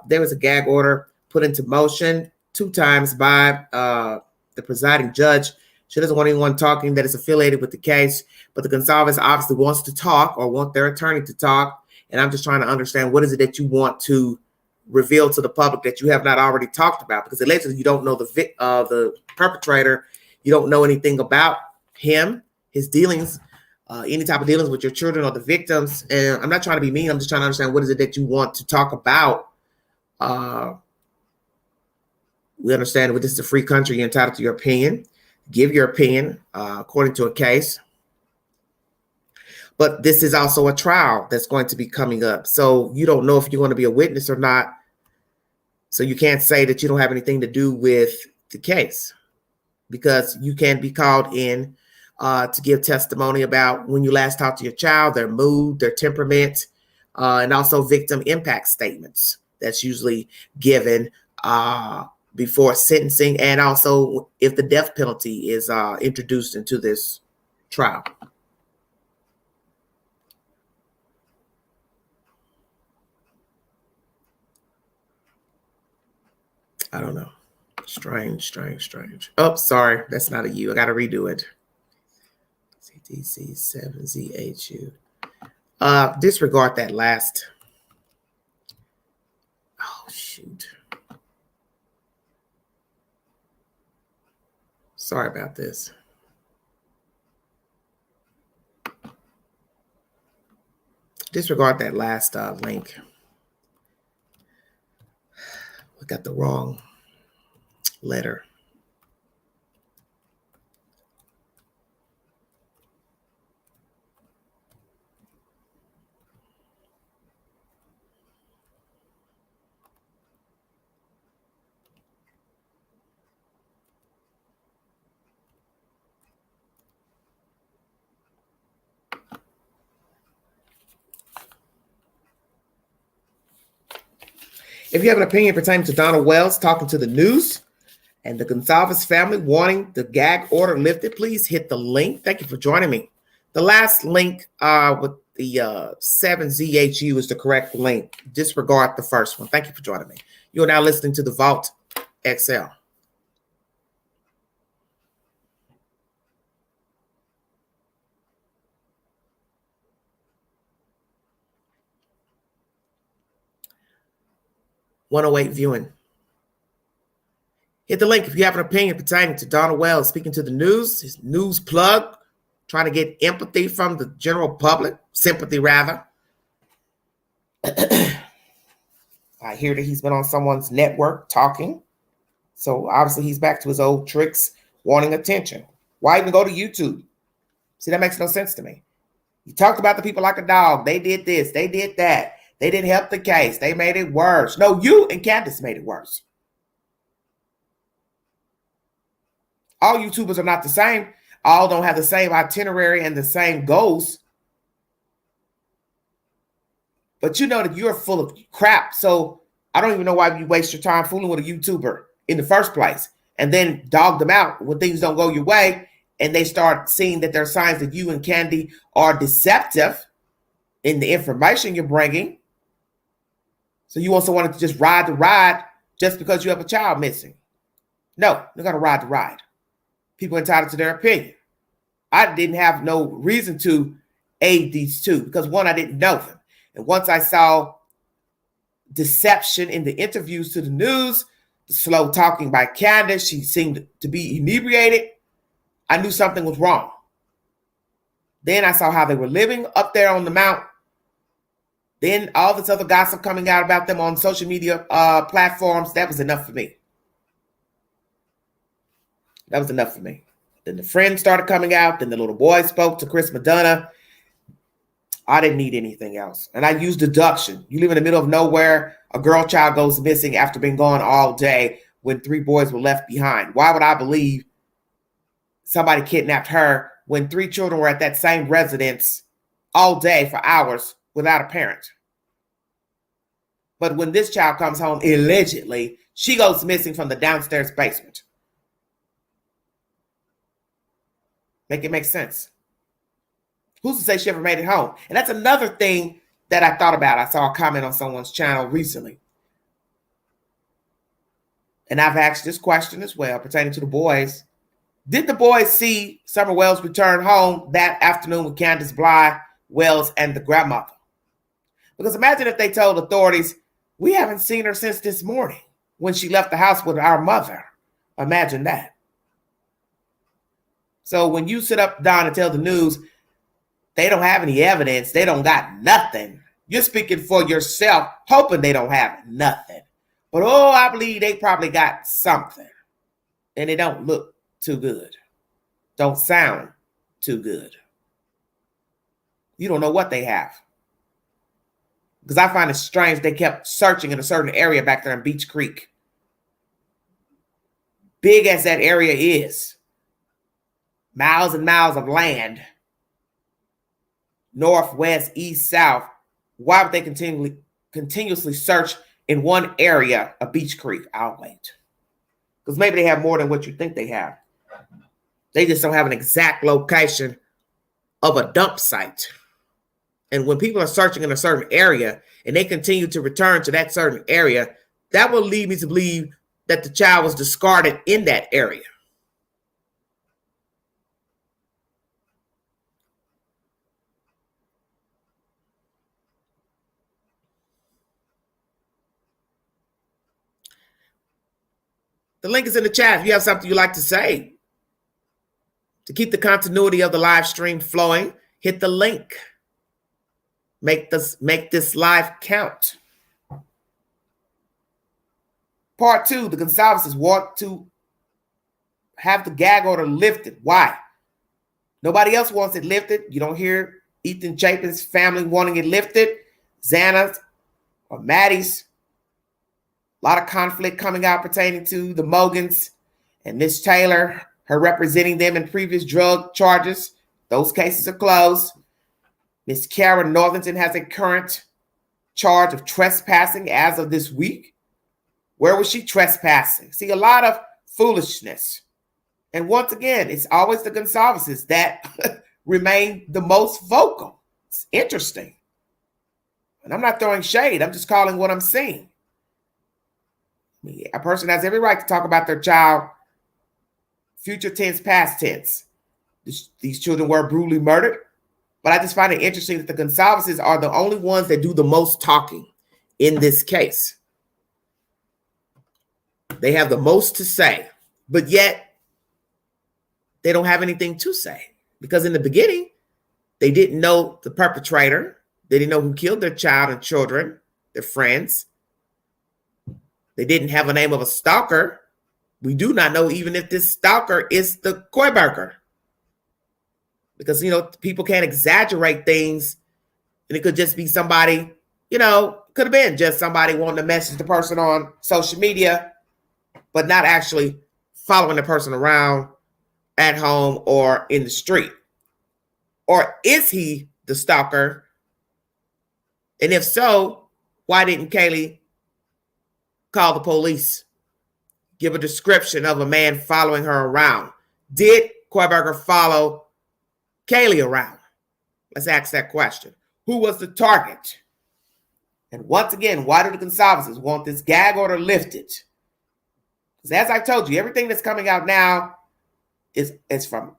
There was a gag order put into motion 2 times by the presiding judge. She doesn't want anyone talking that is affiliated with the case, but the Gonzalez obviously wants to talk or want their attorney to talk. And I'm just trying to understand, what is it that you want to reveal to the public that you have not already talked about? Because allegedly you don't know the perpetrator. You don't know anything about him, his dealings, any type of dealings with your children or the victims. And I'm not trying to be mean. I'm just trying to understand, what is it that you want to talk about? We understand that this is a free country. You're entitled to your opinion. Give your opinion according to a case. But this is also a trial that's going to be coming up. So you don't know if you're going to be a witness or not. So you can't say that you don't have anything to do with the case, because you can be called in to give testimony about when you last talked to your child, their mood, their temperament, and also victim impact statements. That's usually given before sentencing, and also if the death penalty is introduced into this trial. I don't know. Strange. Oh, sorry. That's not a U. I got to redo it. CTC7ZHU. Disregard that last. Oh, shoot. Sorry about this. Disregard that last link. We got the wrong letter. If you have an opinion pertaining to Donald Wells talking to the news and the Gonzalez family wanting the gag order lifted, please hit the link. Thank you for joining me. The last link with the 7ZHU is the correct link. Disregard the first one. Thank you for joining me. You are now listening to the Vault XL. #108 viewing. Hit the link if you have an opinion pertaining to Donald Wells speaking to the news, his news plug, trying to get empathy from the general public, sympathy rather. I hear that he's been on someone's network talking. So obviously he's back to his old tricks, wanting attention. Why even go to YouTube? See, that makes no sense to me. You talked about the people like a dog. They did this. They did that. They didn't help the case. They made it worse. No, you and Candace made it worse. All YouTubers are not the same. All don't have the same itinerary and the same goals. But you know that you're full of crap. So I don't even know why you waste your time fooling with a YouTuber in the first place and then dog them out when things don't go your way and they start seeing that there are signs that you and Candy are deceptive in the information you're bringing. So you also wanted to just ride the ride just because you have a child missing. No, you're going to ride the ride. People are entitled to their opinion. I didn't have no reason to aid these two because, one, I didn't know them. And once I saw deception in the interviews to the news, the slow talking by Candace, she seemed to be inebriated, I knew something was wrong. Then I saw how they were living up there on the mount. Then all this other gossip coming out about them on social media platforms, that was enough for me. That was enough for me. Then the friends started coming out. Then the little boy spoke to Chris Madonna. I didn't need anything else. And I used deduction. You live in the middle of nowhere. A girl child goes missing after being gone all day when 3 boys were left behind. Why would I believe somebody kidnapped her when 3 children were at that same residence all day for hours without a parent? But when this child comes home, allegedly, she goes missing from the downstairs basement. Make it make sense. Who's to say she ever made it home? And that's another thing that I thought about. I saw a comment on someone's channel recently. And I've asked this question as well pertaining to the boys. Did the boys see Summer Wells return home that afternoon with Candace Bly, Wells, and the grandmother? Because imagine if they told authorities, we haven't seen her since this morning when she left the house with our mother. Imagine that. So when you sit up, Don, and tell the news, they don't have any evidence, they don't got nothing. You're speaking for yourself, hoping they don't have nothing. But, I believe they probably got something. And it don't look too good. Don't sound too good. You don't know what they have. Because I find it strange they kept searching in a certain area back there in Beach Creek. Big as that area is. Miles and miles of land. North, west, east, south. Why would they continuously search in one area of Beach Creek? I'll wait. Because maybe they have more than what you think they have. They just don't have an exact location of a dump site. And when people are searching in a certain area and they continue to return to that certain area, that will lead me to believe that the child was discarded in that area. The link is in the chat if you have something you'd like to say. To keep the continuity of the live stream flowing, hit the link. Make this live count. Part 2, the Gonzalez's want to have the gag order lifted. Why? Nobody else wants it lifted. You don't hear Ethan Chapin's family wanting it lifted. Xana's or Maddie's. A lot of conflict coming out pertaining to the Mogans and Miss Taylor, her representing them in previous drug charges. Those cases are closed. Miss Karen Northington has a current charge of trespassing as of this week. Where was she trespassing? See, a lot of foolishness. And once again, it's always the Goncalveses that remain the most vocal. It's interesting. And I'm not throwing shade. I'm just calling what I'm seeing. A person has every right to talk about their child, future tense, past tense. These children were brutally murdered. But I just find it interesting that the Goncalveses are the only ones that do the most talking in this case. They have the most to say, but yet they don't have anything to say. Because in the beginning, they didn't know the perpetrator. They didn't know who killed their child and children, their friends. They didn't have a name of a stalker. We do not know even if this stalker is the Koiberger. Because, people can't exaggerate things. And it could just be somebody, could have been just somebody wanting to message the person on social media, but not actually following the person around at home or in the street. Or is he the stalker? And if so, why didn't Kaylee call the police? Give a description of a man following her around. Did Koiberger follow Kaylee around? Let's ask that question. Who was the target? And once again, why do the Goncalveses want this gag order lifted? Because as I told you, everything that's coming out now is from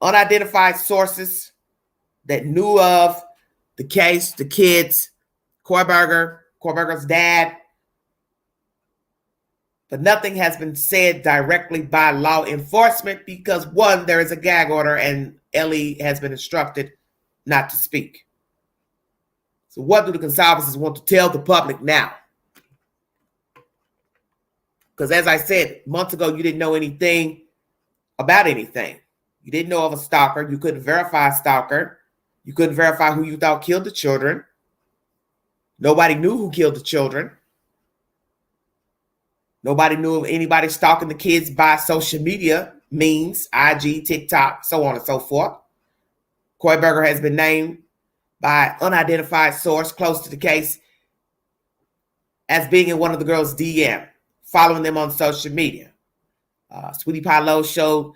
unidentified sources that knew of the case, the kids, Koiberger's dad. But nothing has been said directly by law enforcement because, one, there is a gag order and Ellie has been instructed not to speak. So what do the Goncalveses want to tell the public now? Because as I said, months ago, you didn't know anything about anything. You didn't know of a stalker. You couldn't verify a stalker. You couldn't verify who you thought killed the children. Nobody knew who killed the children. Nobody knew of anybody stalking the kids by social media means, IG, TikTok, so on and so forth. Koiberger has been named by unidentified source close to the case as being in one of the girls' DM, following them on social media. Sweetie Pie Lowe showed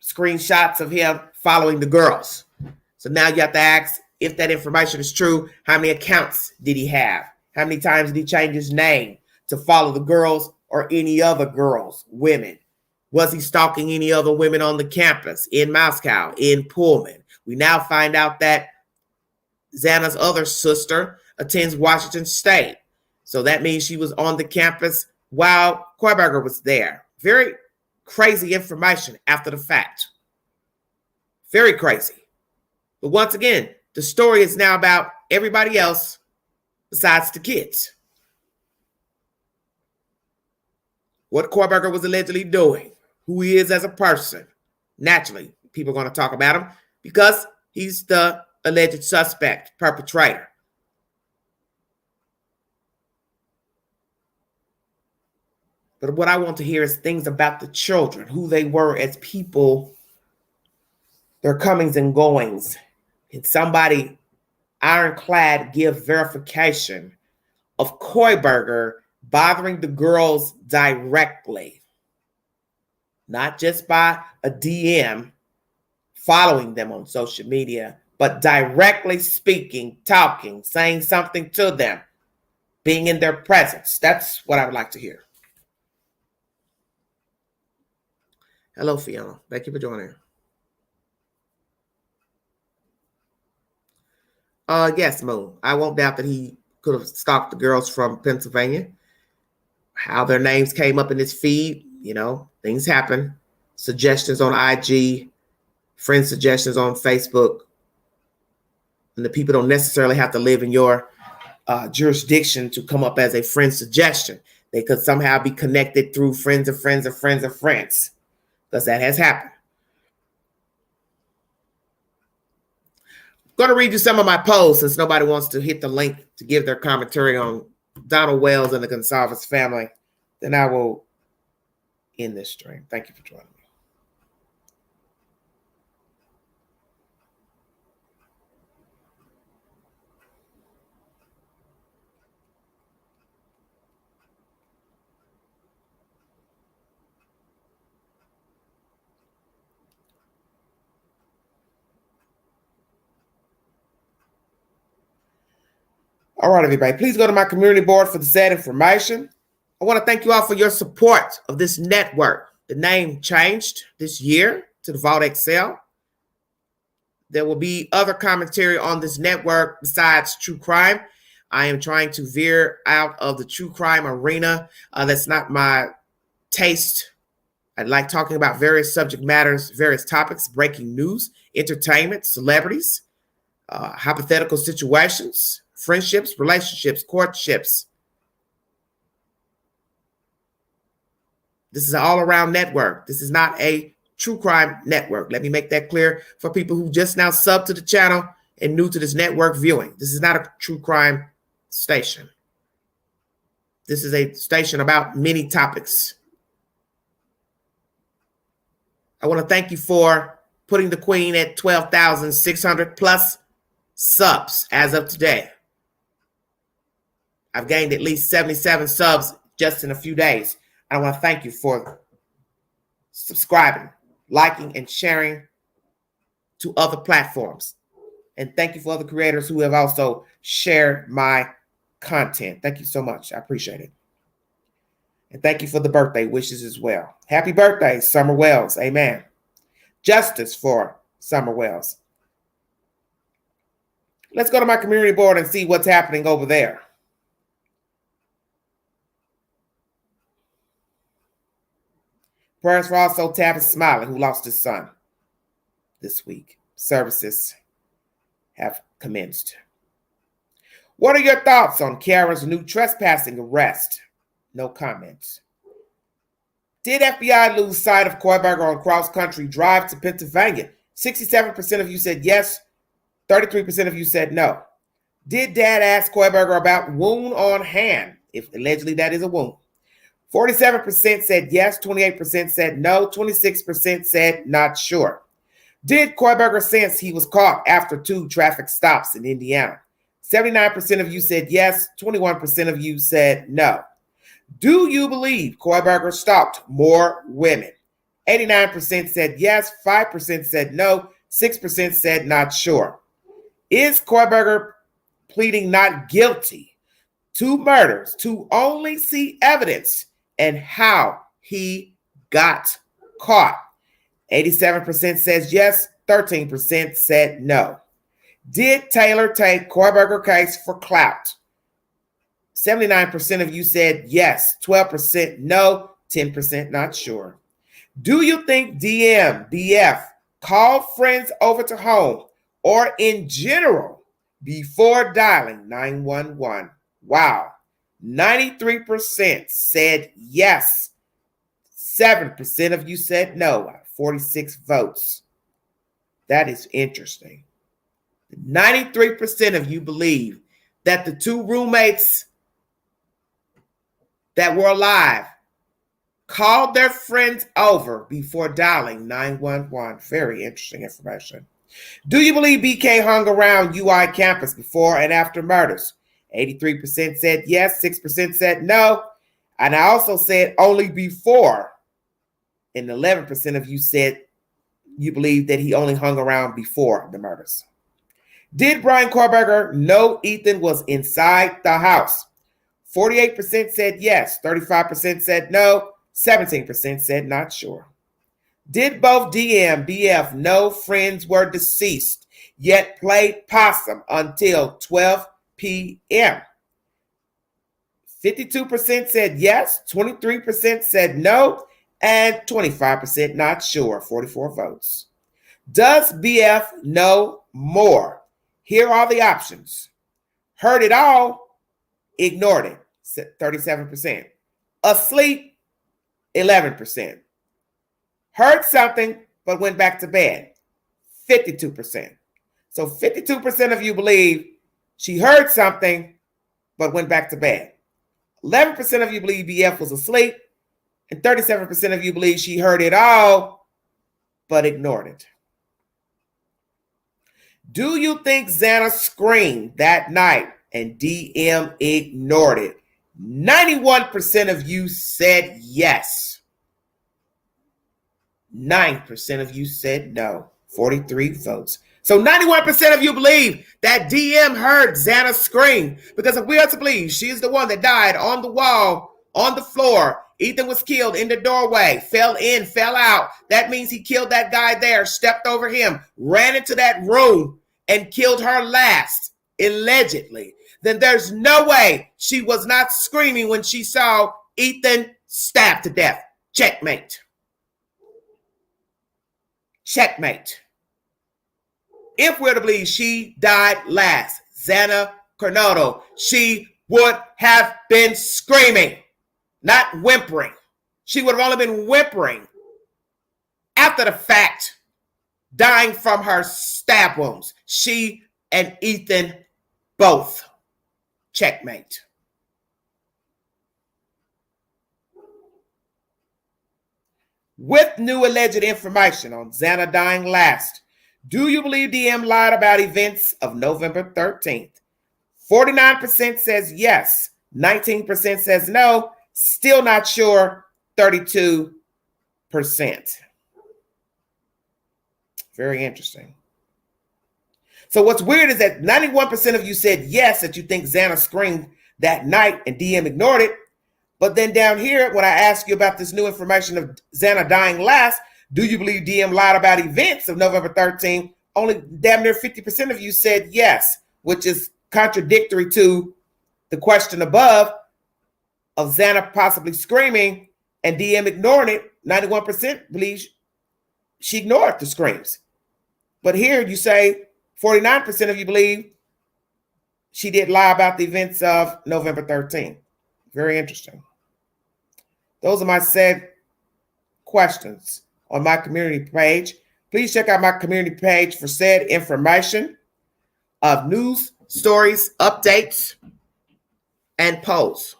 screenshots of him following the girls. So now you have to ask, if that information is true, how many accounts did he have? How many times did he change his name to follow the girls or any other girls, women? Was he stalking any other women on the campus, in Moscow, in Pullman? We now find out that Xana's other sister attends Washington State. So that means she was on the campus while Koiberger was there. Very crazy information after the fact. Very crazy. But once again, the story is now about everybody else besides the kids. What Koiberger was allegedly doing, who he is as a person. Naturally, people are going to talk about him because he's the alleged suspect, perpetrator. But what I want to hear is things about the children, who they were as people, their comings and goings. Can somebody ironclad give verification of Koiberger bothering the girls directly? Not just by a DM, following them on social media, but directly speaking, talking, saying something to them. being in their presence. That's what I would like to hear. Hello, Fiona. Thank you for joining. Yes, Moon. I won't doubt that he could have stalked the girls from Pennsylvania. How their names came up in his feed, things happen. Suggestions on IG, friend suggestions on Facebook. And the people don't necessarily have to live in your jurisdiction to come up as a friend suggestion. They could somehow be connected through friends of friends of friends of friends, because that has happened. I'm going to read you some of my posts since nobody wants to hit the link to give their commentary on Donald Wells and the Gonzalez family. Then I will end this stream. Thank you for joining me. All right, everybody, please go to my community board for the sad information. I want to thank you all for your support of this network. The name changed this year to the Vault XL. There will be other commentary on this network besides true crime. I am trying to veer out of the true crime arena. That's not my taste. I like talking about various subject matters, various topics, breaking news, entertainment, celebrities, hypothetical situations, friendships, relationships, courtships. This is an all-around network. This is not a true crime network. Let me make that clear for people who just now sub to the channel and new to this network viewing. This is not a true crime station. This is a station about many topics. I want to thank you for putting the Queen at 12,600 plus subs as of today. I've gained at least 77 subs just in a few days. I want to thank you for subscribing, liking, and sharing to other platforms. And thank you for other creators who have also shared my content. Thank you so much. I appreciate it. And thank you for the birthday wishes as well. Happy birthday, Summer Wells. Amen. Justice for Summer Wells. Let's go to my community board and see what's happening over there. Prayers for also Tavis Smiley, who lost his son this week. Services have commenced. What are your thoughts on Kara's new trespassing arrest? No comments. Did FBI lose sight of Koiberger on cross-country drive to Pennsylvania? 67% of you said yes. 33% of you said no. Did Dad ask Koiberger about wound on hand? If allegedly that is a wound. 47% said yes, 28% said no, 26% said not sure. Did Koiberger sense he was caught after 2 traffic stops in Indiana? 79% of you said yes, 21% of you said no. Do you believe Koiberger stalked more women? 89% said yes, 5% said no, 6% said not sure. Is Koiberger pleading not guilty to murders to only see evidence and how he got caught? 87% says yes, 13% said no. Did Taylor take Koiberger case for clout? 79% of you said yes, 12% no, 10% not sure. Do you think DMBF called friends over to home or in general before dialing 911? Wow. 93% said yes. 7% of you said no. 46 votes. That is interesting. 93% of you believe that the 2 roommates that were alive called their friends over before dialing 911. Very interesting information. Do you believe BK hung around UI campus before and after murders? 83% said yes, 6% said no. And I also said only before. And 11% of you said you believe that he only hung around before the murders. Did Brian Koiberger know Ethan was inside the house? 48% said yes, 35% said no, 17% said not sure. Did both DM, BF know friends were deceased, yet played possum until 12 p.m.? 52% said yes, 23% said no, and 25% not sure, 44 votes. Does BF know more? Here are the options. Heard it all, ignored it, 37%. Asleep, 11%. Heard something, but went back to bed, 52%. So 52% of you believe she heard something, but went back to bed. 11% of you believe BF was asleep, and 37% of you believe she heard it all, but ignored it. Do you think Xana screamed that night and DM ignored it? 91% of you said yes. 9% of you said no. 43 votes. So 91% of you believe that DM heard Xana scream, because if we are to believe she is the one that died on the wall, on the floor, Ethan was killed in the doorway, fell in, fell out. That means he killed that guy there, stepped over him, ran into that room, and killed her last, allegedly. Then there's no way she was not screaming when she saw Ethan stabbed to death. Checkmate. Checkmate. If we're to believe she died last, Xana Coronado, she would have been screaming, not whimpering. She would have only been whimpering after the fact, dying from her stab wounds. She and Ethan both. Checkmate. With new alleged information on Xana dying last, do you believe DM lied about events of November 13th? 49% says yes, 19% says no, still not sure, 32%. Very interesting. So what's weird is that 91% of you said yes, that you think Xana screamed that night and DM ignored it. But then down here, when I ask you about this new information of Xana dying last, do you believe DM lied about events of November 13th? Only damn near 50% of you said yes, which is contradictory to the question above of Xana possibly screaming and DM ignoring it. 91% believes she ignored the screams. But here you say 49% of you believe she did lie about the events of November 13th. Very interesting. Those are my said questions on my community page. Please check out my community page for said information of news, stories, updates, and polls.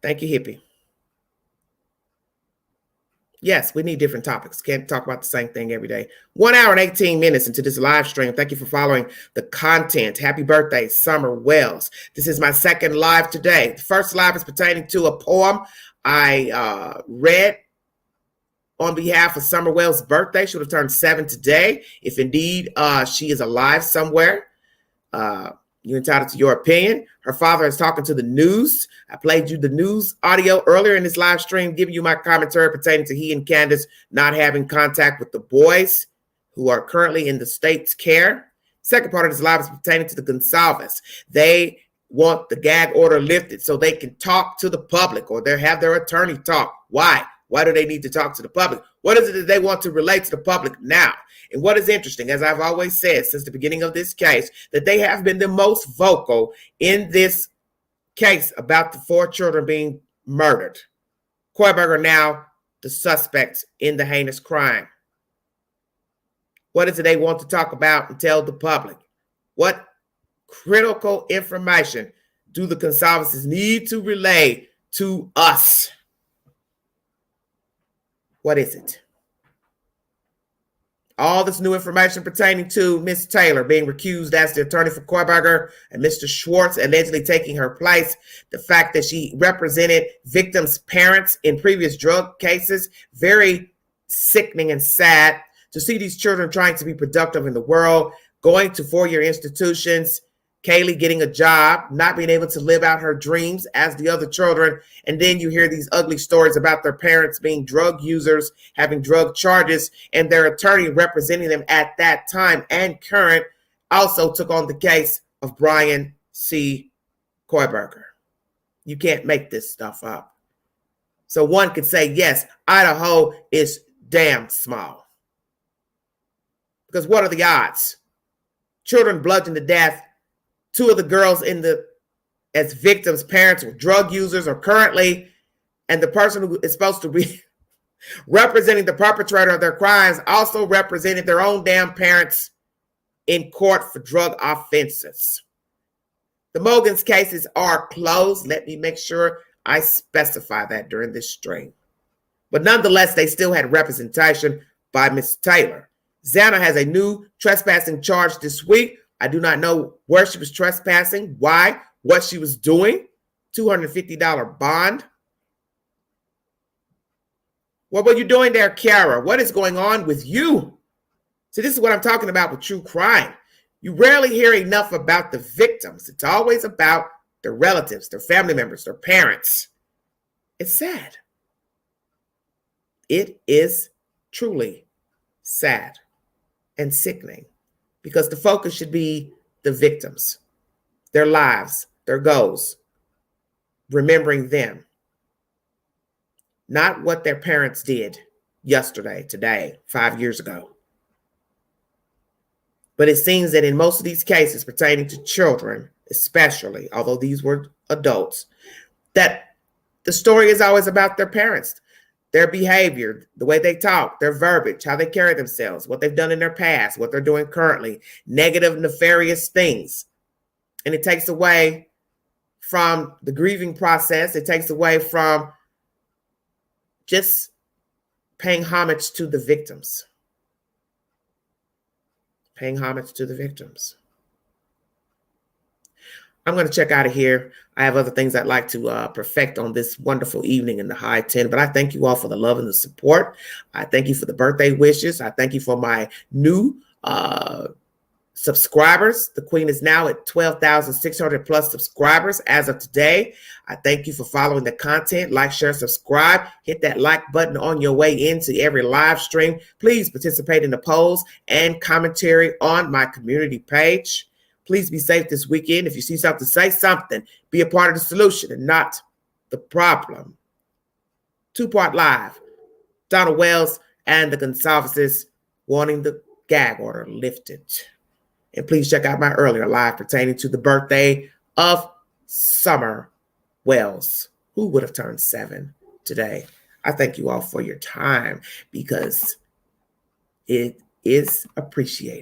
Thank you, Hippie. Yes, we need different topics. Can't talk about the same thing every day. 1 hour and 18 minutes into this live stream. Thank you for following the content. Happy birthday, Summer Wells. This is my second live today. The first live is pertaining to a poem I read on behalf of Summer Wells' birthday. She would have turned 7 today. If indeed she is alive somewhere, you're entitled to your opinion. Her father is talking to the news. I played you the news audio earlier in this live stream, giving you my commentary pertaining to he and Candace not having contact with the boys who are currently in the state's care. Second part of this live is pertaining to the Goncalves. They want the gag order lifted so they can talk to the public, or they have their attorney talk. Why? Why do they need to talk to the public? What is it that they want to relate to the public now? And what is interesting, as I've always said since the beginning of this case, that they have been the most vocal in this case about the 4 children being murdered. Kohlberger now the suspects in the heinous crime. What is it they want to talk about and tell the public? What critical information do the Goncalves need to relay to us? What is it? All this new information pertaining to Miss Taylor being recused as the attorney for Kohlberger and Mr. Schwartz allegedly taking her place. The fact that she represented victims' parents in previous drug cases. Very sickening and sad to see these children trying to be productive in the world. going to four-year institutions, Kaylee getting a job, not being able to live out her dreams as the other children. And then you hear these ugly stories about their parents being drug users, having drug charges, and their attorney representing them at that time and current also took on the case of Brian C. Koiberger. You can't make this stuff up. So one could say, yes, Idaho is damn small. Because what are the odds? Children bludgeoned to death. Two of the girls as victims' parents were drug users or currently, and the person who is supposed to be representing the perpetrator of their crimes also represented their own damn parents in court for drug offenses. The Mogans cases are closed. Let me make sure I specify that during this stream. But nonetheless, they still had representation by Ms. Taylor. Xana has a new trespassing charge this week. I do not know where she was trespassing, why, what she was doing. $250 bond. What were you doing there, Kiara? What is going on with you? So this is what I'm talking about with true crime. You rarely hear enough about the victims. It's always about their relatives, their family members, their parents. It's sad. It is truly sad and sickening because the focus should be the victims, their lives, their goals, remembering them, not what their parents did yesterday, today, 5 years ago. But it seems that in most of these cases pertaining to children, especially, although these were adults, that the story is always about their parents, their behavior, the way they talk, their verbiage, how they carry themselves, what they've done in their past, what they're doing currently, negative, nefarious things. And it takes away from the grieving process. It takes away from just paying homage to the victims. Paying homage to the victims. I'm going to check out of here. I have other things I'd like to perfect on this wonderful evening in the high 10, but I thank you all for the love and the support. I thank you for the birthday wishes. I thank you for my new subscribers. The Queen is now at 12,600 plus subscribers as of today. I thank you for following the content. Like, share, subscribe. Hit that like button on your way into every live stream. Please participate in the polls and commentary on my community page. Please be safe this weekend. If you see something, say something. Be a part of the solution and not the problem. Two-part live. Donald Wells and the Gonzalez's wanting the gag order lifted. And please check out my earlier live pertaining to the birthday of Summer Wells, who would have turned 7 today. I thank you all for your time because it is appreciated.